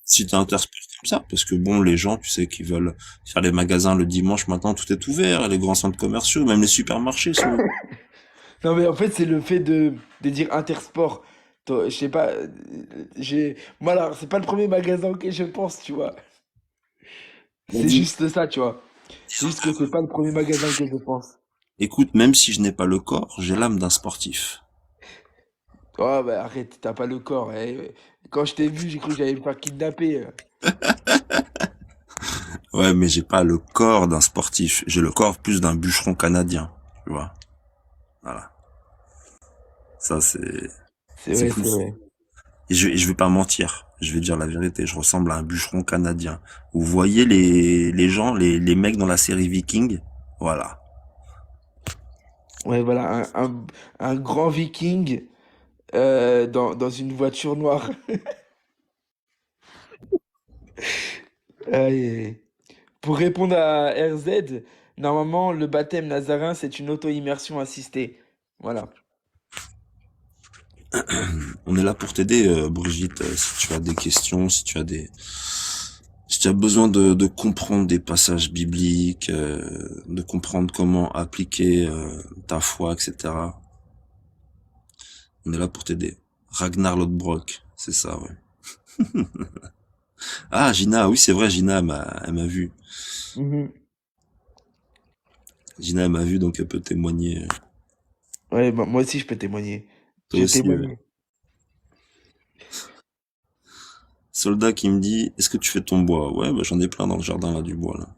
Si t'es Intersport comme ça, parce que bon, les gens, tu sais, qui veulent faire les magasins le dimanche, maintenant tout est ouvert, les grands centres commerciaux, même les supermarchés sont ouverts. Non, mais en fait, c'est le fait de dire Intersport. Je sais pas, moi, alors, c'est pas le premier magasin auquel je pense, tu vois. C'est Vas-y. juste ça, tu vois. C'est juste que c'est pas le premier magasin auquel je pense. Écoute, même si je n'ai pas le corps, j'ai l'âme d'un sportif. Oh, bah arrête, t'as pas le corps, eh. Quand je t'ai vu, j'ai cru que j'allais me faire kidnapper. Ouais, mais j'ai pas le corps d'un sportif. J'ai le corps plus d'un bûcheron canadien. Tu vois. Voilà. Ça, C'est c'est vrai, c'est plus. vrai. Et je vais pas mentir. Je vais dire la vérité. Je ressemble à un bûcheron canadien. Vous voyez les gens, les mecs dans la série Viking? Voilà. Ouais, voilà, un grand viking dans une voiture noire. Aïe, aïe, aïe. Pour répondre à RZ, normalement, le baptême nazarin, c'est une auto-immersion assistée. Voilà. On est là pour t'aider, Brigitte. Si tu as des questions, si tu as besoin de comprendre des passages bibliques, de comprendre comment appliquer ta foi, etc. On est là pour t'aider. Ragnar Lodbrok, c'est ça, ouais. Ah, Gina, oui, c'est vrai, Gina, elle m'a vu. Mhm. Gina, elle m'a vu, donc elle peut témoigner. Ouais, bah, moi aussi, je peux témoigner. Toi J'ai aussi, ouais. témoigné. Soldat qui me dit, est-ce que tu fais ton bois? Ouais, bah, j'en ai plein dans le jardin, là, du bois, là.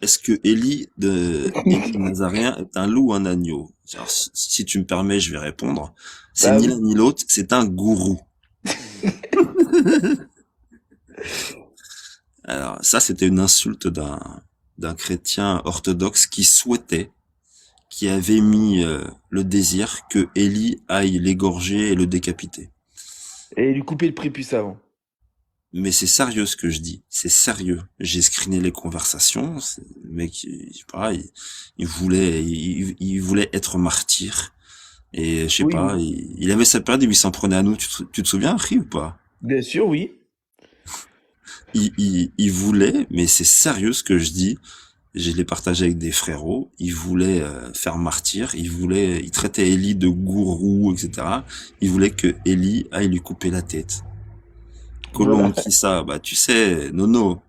est-ce que Élie le Nazaréen est un loup ou un agneau? Alors, si tu me permets, je vais répondre. C'est Bah ni oui. l'un ni l'autre, c'est un gourou. Alors, ça, c'était une insulte d'un chrétien orthodoxe qui avait mis le désir que Élie aille l'égorger et le décapiter. Et lui couper le prépuce avant. Mais c'est sérieux ce que je dis, c'est sérieux. J'ai screené les conversations. Le mec, je sais pas, il voulait être martyr. Et je sais Oui, pas, oui. il avait sa période où il s'en prenait à nous. Tu te souviens, Ri, ou pas? Bien sûr, oui. Il voulait, mais c'est sérieux ce que je dis. Je l'ai partagé avec des frérots. Il voulait faire martyr. Il traitait Élie de gourou, etc. Il voulait que Élie aille lui couper la tête. Voilà. Colombe, qui ça? Bah, tu sais, Nono.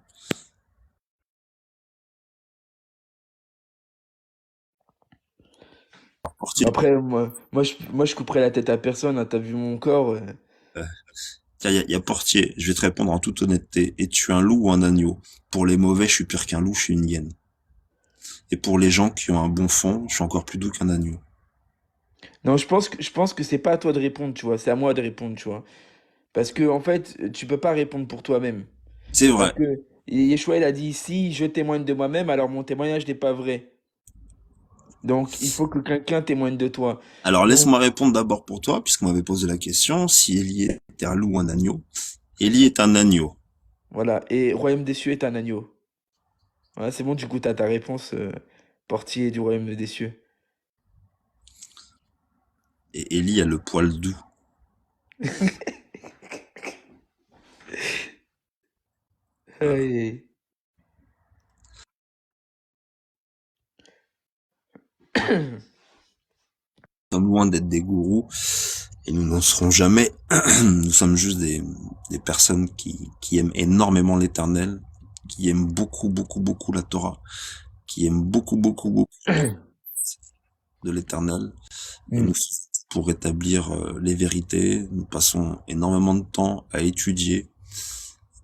Portier. Après, moi, je couperais la tête à personne, hein. T'as vu mon corps. Tiens, y a Portier. Je vais te répondre en toute honnêteté. Es-tu un loup ou un agneau? Pour les mauvais, je suis pire qu'un loup, je suis une hyène. Et pour les gens qui ont un bon fond, je suis encore plus doux qu'un agneau. Non, je pense que c'est pas à toi de répondre, tu vois. C'est à moi de répondre, tu vois. Parce que, en fait, tu peux pas répondre pour toi-même. C'est Parce vrai. que Yeshua, il a dit, si je témoigne de moi-même, alors mon témoignage n'est pas vrai. Donc, il faut que quelqu'un témoigne de toi. Alors Donc, laisse-moi répondre d'abord pour toi, puisqu'on m'avait posé la question, si Élie était un loup ou un agneau. Élie est un agneau. voilà. Et Royaume des cieux est un agneau. Voilà, c'est bon, du coup, t'as ta réponse, portier du Royaume des cieux. Et Élie a le poil doux. Voilà. Hey. Nous sommes loin d'être des gourous, et nous n'en serons jamais. Nous sommes juste des personnes qui aiment énormément l'Éternel, qui aiment beaucoup, beaucoup, beaucoup la Torah, qui aiment beaucoup, beaucoup, beaucoup de l'Éternel. Et nous, Mm. pour établir les vérités, nous passons énormément de temps à étudier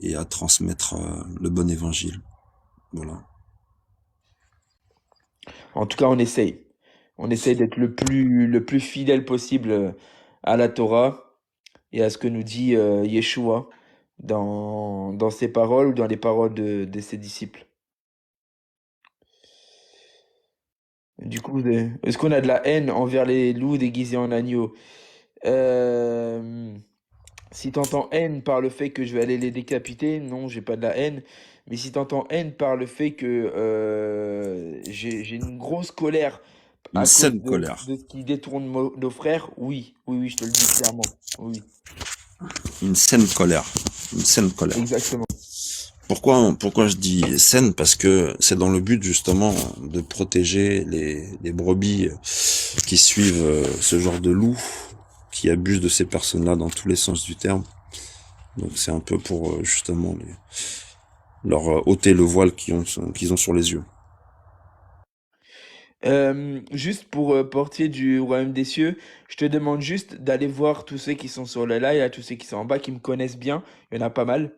et à transmettre le bon évangile. Voilà. En tout cas, on essaye. On essaye d'être le plus fidèle possible à la Torah et à ce que nous dit Yeshua dans ses paroles ou dans les paroles de ses disciples. Du coup, est-ce qu'on a de la haine envers les loups déguisés en agneaux? Euh, Si t'entends haine par le fait que je vais aller les décapiter, non, j'ai pas de la haine. Mais si t'entends haine par le fait que j'ai une grosse colère Une à cause saine colère. de ce qui détourne nos frères, oui, oui, oui, je te le dis clairement. Oui, Une saine colère. Une saine colère. exactement. Pourquoi je dis saine? Parce que c'est dans le but justement de protéger les brebis qui suivent ce genre de loups, qui abusent de ces personnes-là dans tous les sens du terme. Donc c'est un peu pour justement leur ôter le voile qu'ils ont sur les yeux. Juste pour portier du Royaume des cieux, je te demande juste d'aller voir tous ceux qui sont sur le live, là, tous ceux qui sont en bas, qui me connaissent bien. Il y en a pas mal.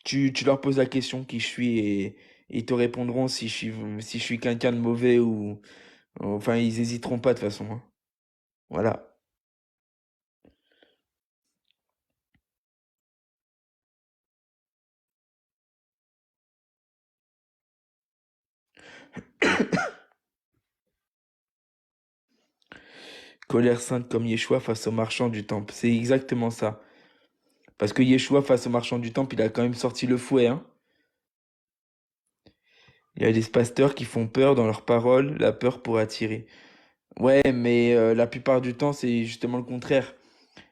Tu leur poses la question qui je suis et ils te répondront si je suis quelqu'un de mauvais ou enfin ils hésiteront pas de toute façon, hein. Voilà. Colère sainte comme Yeshua face aux marchands du temple. C'est exactement ça. Parce que Yeshua face aux marchands du temple, il a quand même sorti le fouet, hein. Il y a des pasteurs qui font peur dans leurs paroles, la peur pour attirer. Ouais, mais la plupart du temps, c'est justement le contraire.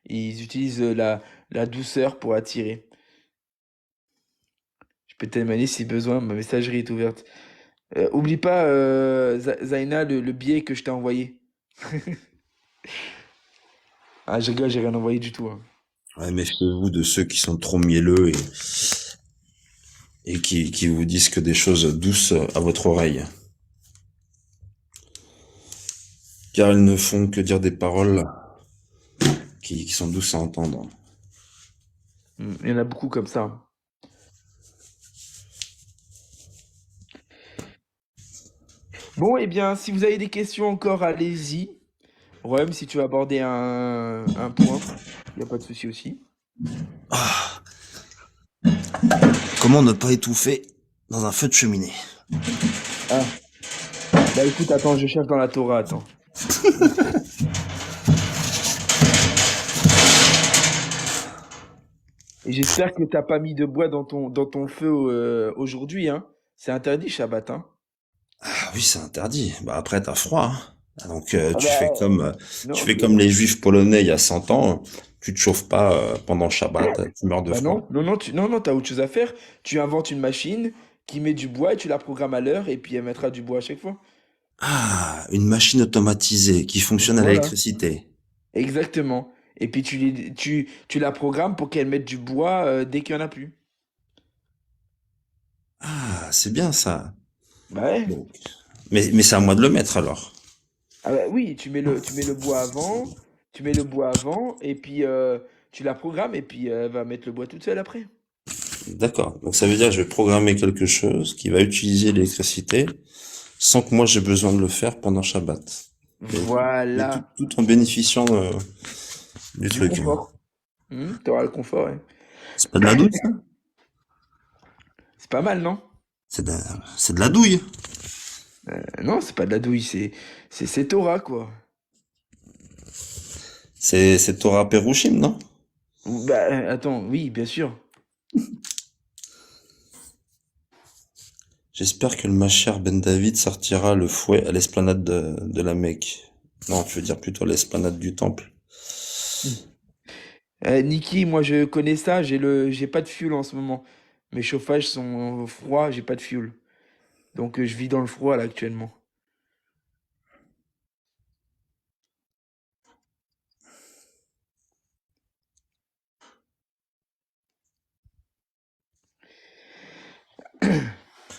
Ils utilisent la douceur pour attirer. Je peux t'aider si besoin, ma messagerie est ouverte. Oublie pas, Zaina, le billet que je t'ai envoyé. Ah, je rigole, j'ai rien envoyé du tout, hein. Ouais, méfiez-vous de ceux qui sont trop mielleux et qui vous disent que des choses douces à votre oreille. Car ils ne font que dire des paroles qui sont douces à entendre. Il y en a beaucoup comme ça, hein. Bon, eh bien, si vous avez des questions encore, allez-y. Rome, si tu veux aborder un point, il n'y a pas de souci aussi. Ah, comment ne pas étouffer dans un feu de cheminée? Ah, bah écoute, attends, je cherche dans la Torah, attends. Et j'espère que t'as pas mis de bois dans ton feu aujourd'hui, hein. C'est interdit, Shabbat, hein. Ah oui, c'est interdit. Bah après, t'as froid, hein. Ah, donc Ah bah, tu non, fais comme les juifs polonais il y a 100 ans. Tu te chauffes pas pendant le Shabbat, tu meurs de bah froid. non, non, non, non, non, t'as autre chose à faire. Tu inventes une machine qui met du bois et tu la programmes à l'heure et puis elle mettra du bois à chaque fois. Ah, une machine automatisée qui fonctionne à Voilà, l'électricité. exactement. Et puis tu la programmes pour qu'elle mette du bois dès qu'il n'y en a plus. Ah, c'est bien ça. Bah ouais. Donc, mais c'est à moi de le mettre alors. Ah bah oui, tu mets le bois avant, tu mets le bois avant, et puis tu la programmes, et puis elle va mettre le bois toute seule après. D'accord. Donc ça veut dire que je vais programmer quelque chose qui va utiliser l'électricité sans que moi j'ai besoin de le faire pendant Shabbat. Mais Voilà, tout en bénéficiant du du truc. confort. T'auras le confort, ouais. C'est pas de la douille, ça? C'est pas mal, non? C'est de la douille. Non, c'est pas de la douille, c'est Torah, quoi. C'est Torah Perushim, non? Bah attends, oui, bien sûr. J'espère que le Mashiach Ben David sortira le fouet à l'esplanade de la Mecque. Non, je veux dire plutôt à l'esplanade du temple. Niki, moi je connais ça, j'ai pas de fuel en ce moment. Mes chauffages sont froids, j'ai pas de fuel. Donc je vis dans le froid là actuellement.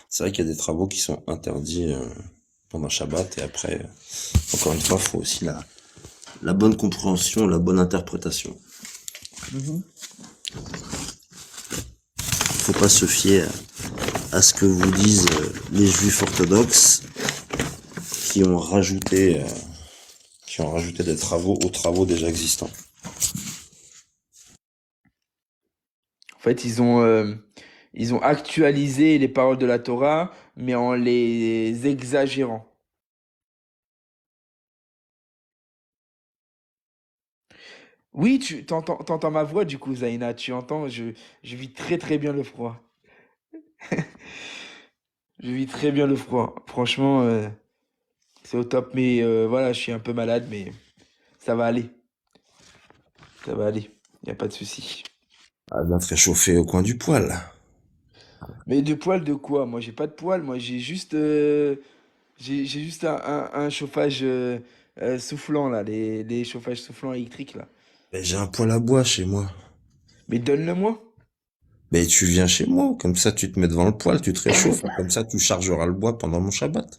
C'est vrai qu'il y a des travaux qui sont interdits pendant Shabbat et après, encore une fois, faut aussi la bonne compréhension, la bonne interprétation. Mhm. Faut pas se fier à ce que vous disent les juifs orthodoxes qui ont rajouté, euh, qui ont rajouté des travaux aux travaux déjà existants. En fait, ils ont actualisé les paroles de la Torah, mais en les exagérant. Oui, t'entends ma voix du coup, Zaina, tu entends, je vis très très bien le froid. Je vis très bien le froid. Franchement, c'est au top, mais voilà, je suis un peu malade, mais ça va aller. Ça va aller. Y a pas de souci. Ah, bien te réchauffer au coin du poêle. Mais de poils de quoi? Moi, j'ai pas de poils. Moi, j'ai juste un chauffage soufflant là, les chauffages soufflants électriques là. Mais j'ai un poêle à bois chez moi. Mais donne-le-moi. Mais tu viens chez moi, comme ça tu te mets devant le poêle, tu te réchauffes, et comme ça tu chargeras le bois pendant mon Shabbat.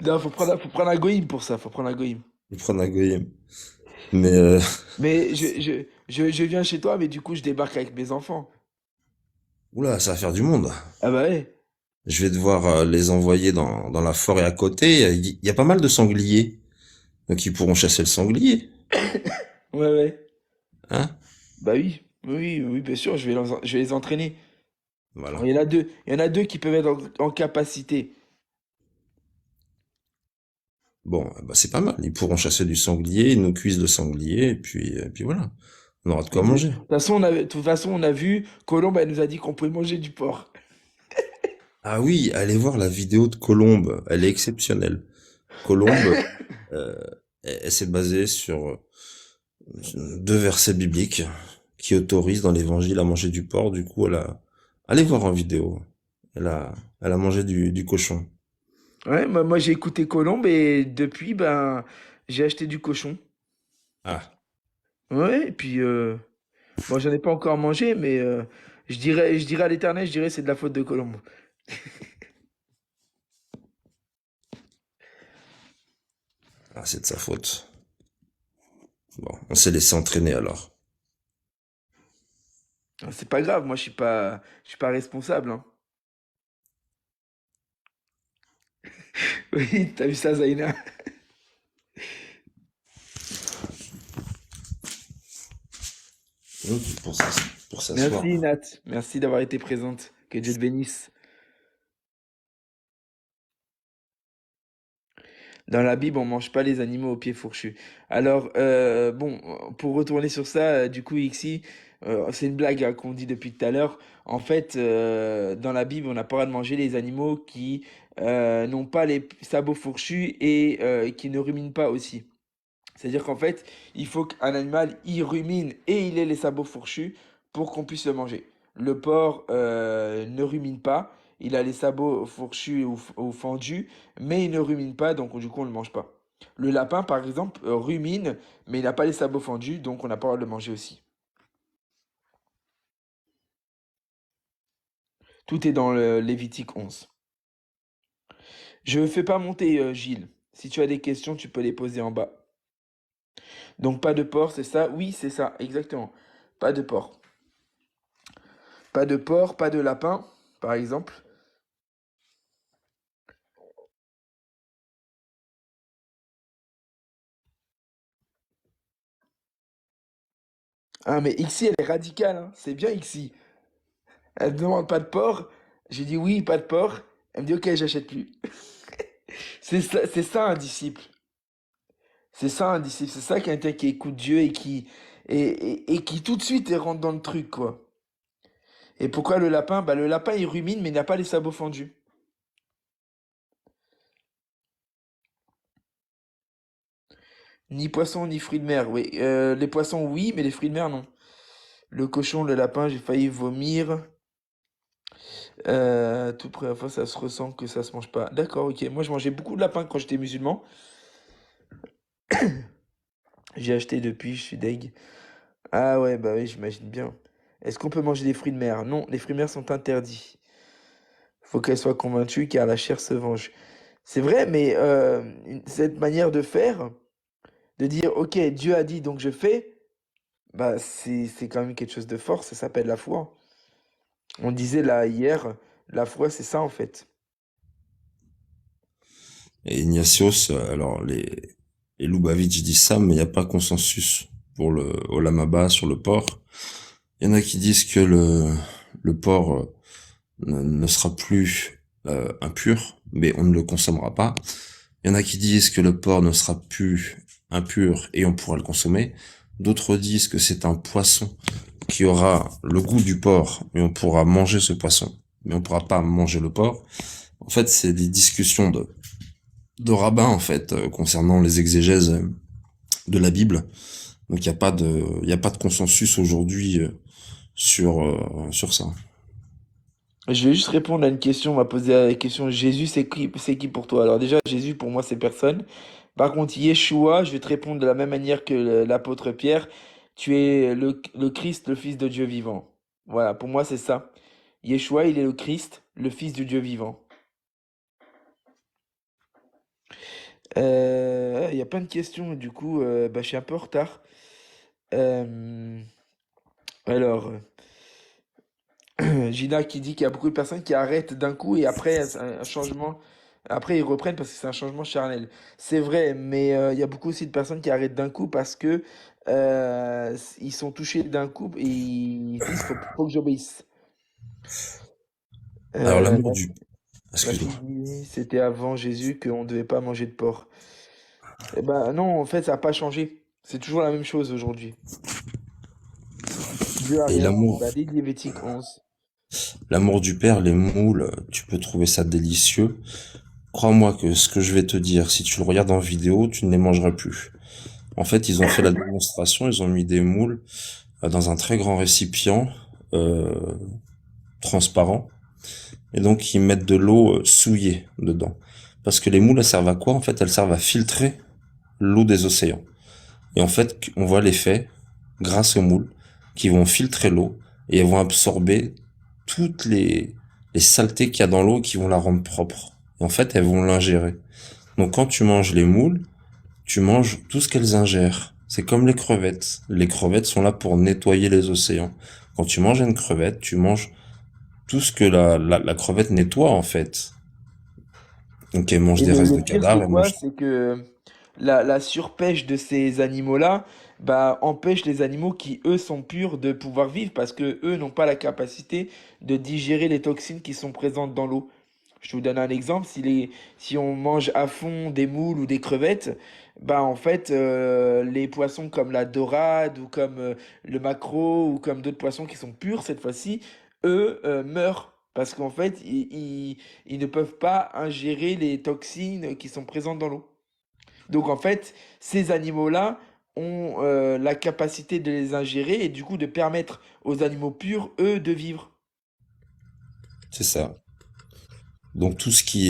Non, faut prendre un goïm pour ça. Faut prendre un goïm. Je prends un goyim. Mais Mais je viens chez toi, mais du coup, je débarque avec mes enfants. oula, ça va faire du monde. Ah bah ouais. Je vais devoir les envoyer dans la forêt à côté. Il y a pas mal de sangliers, donc ils pourront chasser le sanglier, Ouais, ouais. hein? Bah oui. Oui, oui, bien sûr, je vais les entraîner. Voilà. Il y en a deux. Il y en a deux qui peuvent être en capacité. Bon, bah c'est pas mal. Ils pourront chasser du sanglier, nous cuisent de sanglier, et puis voilà. On aura de quoi manger. De toute façon, on a vu, Colombe, elle nous a dit qu'on pouvait manger du porc. Ah oui, allez voir la vidéo de Colombe, elle est exceptionnelle. Colombe, euh, elle s'est basée sur deux versets bibliques qui autorisent dans l'évangile à manger du porc. Du coup, allez voir en vidéo. Elle a mangé du cochon. Ouais, moi j'ai écouté Colombe et depuis, ben, j'ai acheté du cochon. Ah, Ouais, et puis, bon, j'en ai pas encore mangé, mais je dirais à l'Éternel, je dirais c'est de la faute de Colombe. ah, c'est de sa faute. Bon, on s'est laissé entraîner alors. C'est pas grave, moi je suis pas responsable, hein. Oui, t'as vu ça, Zaina? Donc, pour s'asseoir. Merci, Nat. Merci d'avoir été présente. Que Dieu te bénisse. Dans la Bible, on mange pas les animaux aux pieds fourchus. Alors, bon, pour retourner sur ça, du coup, Ixi, c'est une blague hein, qu'on dit depuis tout à l'heure. En fait, dans la Bible, on n'a pas le droit de manger les animaux qui n'ont pas les sabots fourchus et qui ne ruminent pas aussi. C'est-à-dire qu'en fait, il faut qu'un animal y rumine et il ait les sabots fourchus pour qu'on puisse le manger. Le porc ne rumine pas, il a les sabots fourchus ou fendus, mais il ne rumine pas, donc du coup on ne le mange pas. Le lapin, par exemple, rumine, mais il n'a pas les sabots fendus, donc on n'a pas le droit de le manger aussi. Tout est dans le Lévitique 11. Je ne fais pas monter, Gilles. Si tu as des questions, tu peux les poser en bas. Donc pas de porc, c'est ça? Oui, c'est ça, exactement. Pas de porc. Pas de porc, pas de lapin, par exemple. Ah, mais Ixi, elle est radicale, hein. C'est bien Ixi. Elle me demande pas de porc. J'ai dit oui, pas de porc. Elle me dit ok, j'achète plus. C'est ça un disciple. C'est ça un disciple. C'est ça quelqu'un qui écoute Dieu et qui tout de suite rentre dans le truc, quoi. Et pourquoi le lapin? Bah, le lapin, il rumine, mais il n'a pas les sabots fendus. Ni poisson, ni fruits de mer. Oui, les poissons, oui, mais les fruits de mer, non. Le cochon, le lapin, j'ai failli vomir. Toute première fois, ça se ressent que ça se mange pas. D'accord, ok. Moi, je mangeais beaucoup de lapin quand j'étais musulman. J'ai acheté depuis, je suis deg. Ah ouais, bah oui, j'imagine bien. Est-ce qu'on peut manger des fruits de mer? Non, les fruits de mer sont interdits. Faut qu'elle soit convaincue car la chair se venge. C'est vrai, mais cette manière de faire, de dire, ok, Dieu a dit, donc je fais, bah c'est quand même quelque chose de fort, ça s'appelle la foi. On disait là hier, la foi, c'est ça en fait. Et Ignatios, alors les Lubavitch disent ça, mais il n'y a pas consensus pour le Olam Abba sur le porc. Il y en a qui disent que le porc ne sera plus impur, mais on ne le consommera pas. Il y en a qui disent que le porc ne sera plus impur et on pourra le consommer. D'autres disent que c'est un poisson qui aura le goût du porc, mais on pourra manger ce poisson, mais on pourra pas manger le porc. En fait, c'est des discussions de rabbins en fait concernant les exégèses de la Bible. Donc il y a pas de consensus aujourd'hui sur ça. Je vais juste répondre à une question. On m'a posé la question Jésus, c'est qui pour toi? Alors, déjà, Jésus, pour moi, c'est personne. Par contre, Yeshua, je vais te répondre de la même manière que l'apôtre Pierre. Tu es le Christ, le Fils de Dieu vivant. Voilà, pour moi, c'est ça. Yeshua, il est le Christ, le Fils du Dieu vivant. Il y a plein de questions, du coup, bah, je suis un peu en retard. Euh, alors, Gina qui dit qu'il y a beaucoup de personnes qui arrêtent d'un coup et après, c'est un changement. Après, ils reprennent parce que c'est un changement charnel. C'est vrai, mais il y a beaucoup aussi de personnes qui arrêtent d'un coup parce que ils sont touchés d'un coup et ils se disent faut que j'obéisse. Alors Euh, l'amour du... ma Excuse-moi. fille dit c'était avant Jésus qu'on ne devait pas manger de porc. Eh ben non, en fait, ça n'a pas changé. C'est toujours la même chose aujourd'hui. Dieu a Et rien dit. Bah, dès Lévitique 11. l'amour du père, les moules, tu peux trouver ça délicieux. Crois-moi que ce que je vais te dire, si tu le regardes en vidéo, tu ne les mangeras plus. En fait, ils ont fait la démonstration, ils ont mis des moules dans un très grand récipient euh, transparent, et donc ils mettent de l'eau souillée dedans. Parce que les moules, elles servent à quoi? En fait, elles servent à filtrer l'eau des océans. Et en fait, on voit l'effet grâce aux moules qui vont filtrer l'eau et elles vont absorber toutes les saletés qu'il y a dans l'eau qui vont la rendre propre. Et en fait, elles vont l'ingérer. Donc quand tu manges les moules, tu manges tout ce qu'elles ingèrent. C'est comme les crevettes. Les crevettes sont là pour nettoyer les océans. Quand tu manges une crevette, tu manges tout ce que la crevette nettoie en fait. Donc, ils mangent Et des restes le de pire, cadavres c'est et quoi? mangent. C'est que la surpêche de ces animaux-là, bah, empêche les animaux qui, eux, sont purs de pouvoir vivre parce que eux n'ont pas la capacité de digérer les toxines qui sont présentes dans l'eau. Je vous donne un exemple, si on mange à fond des moules ou des crevettes, bah en fait, les poissons comme la dorade ou comme le maquereau ou comme d'autres poissons qui sont purs cette fois-ci, eux meurent parce qu'en fait, ils ne peuvent pas ingérer les toxines qui sont présentes dans l'eau. Donc en fait, ces animaux-là ont la capacité de les ingérer et du coup de permettre aux animaux purs, eux, de vivre. C'est ça. Donc, tout ce qui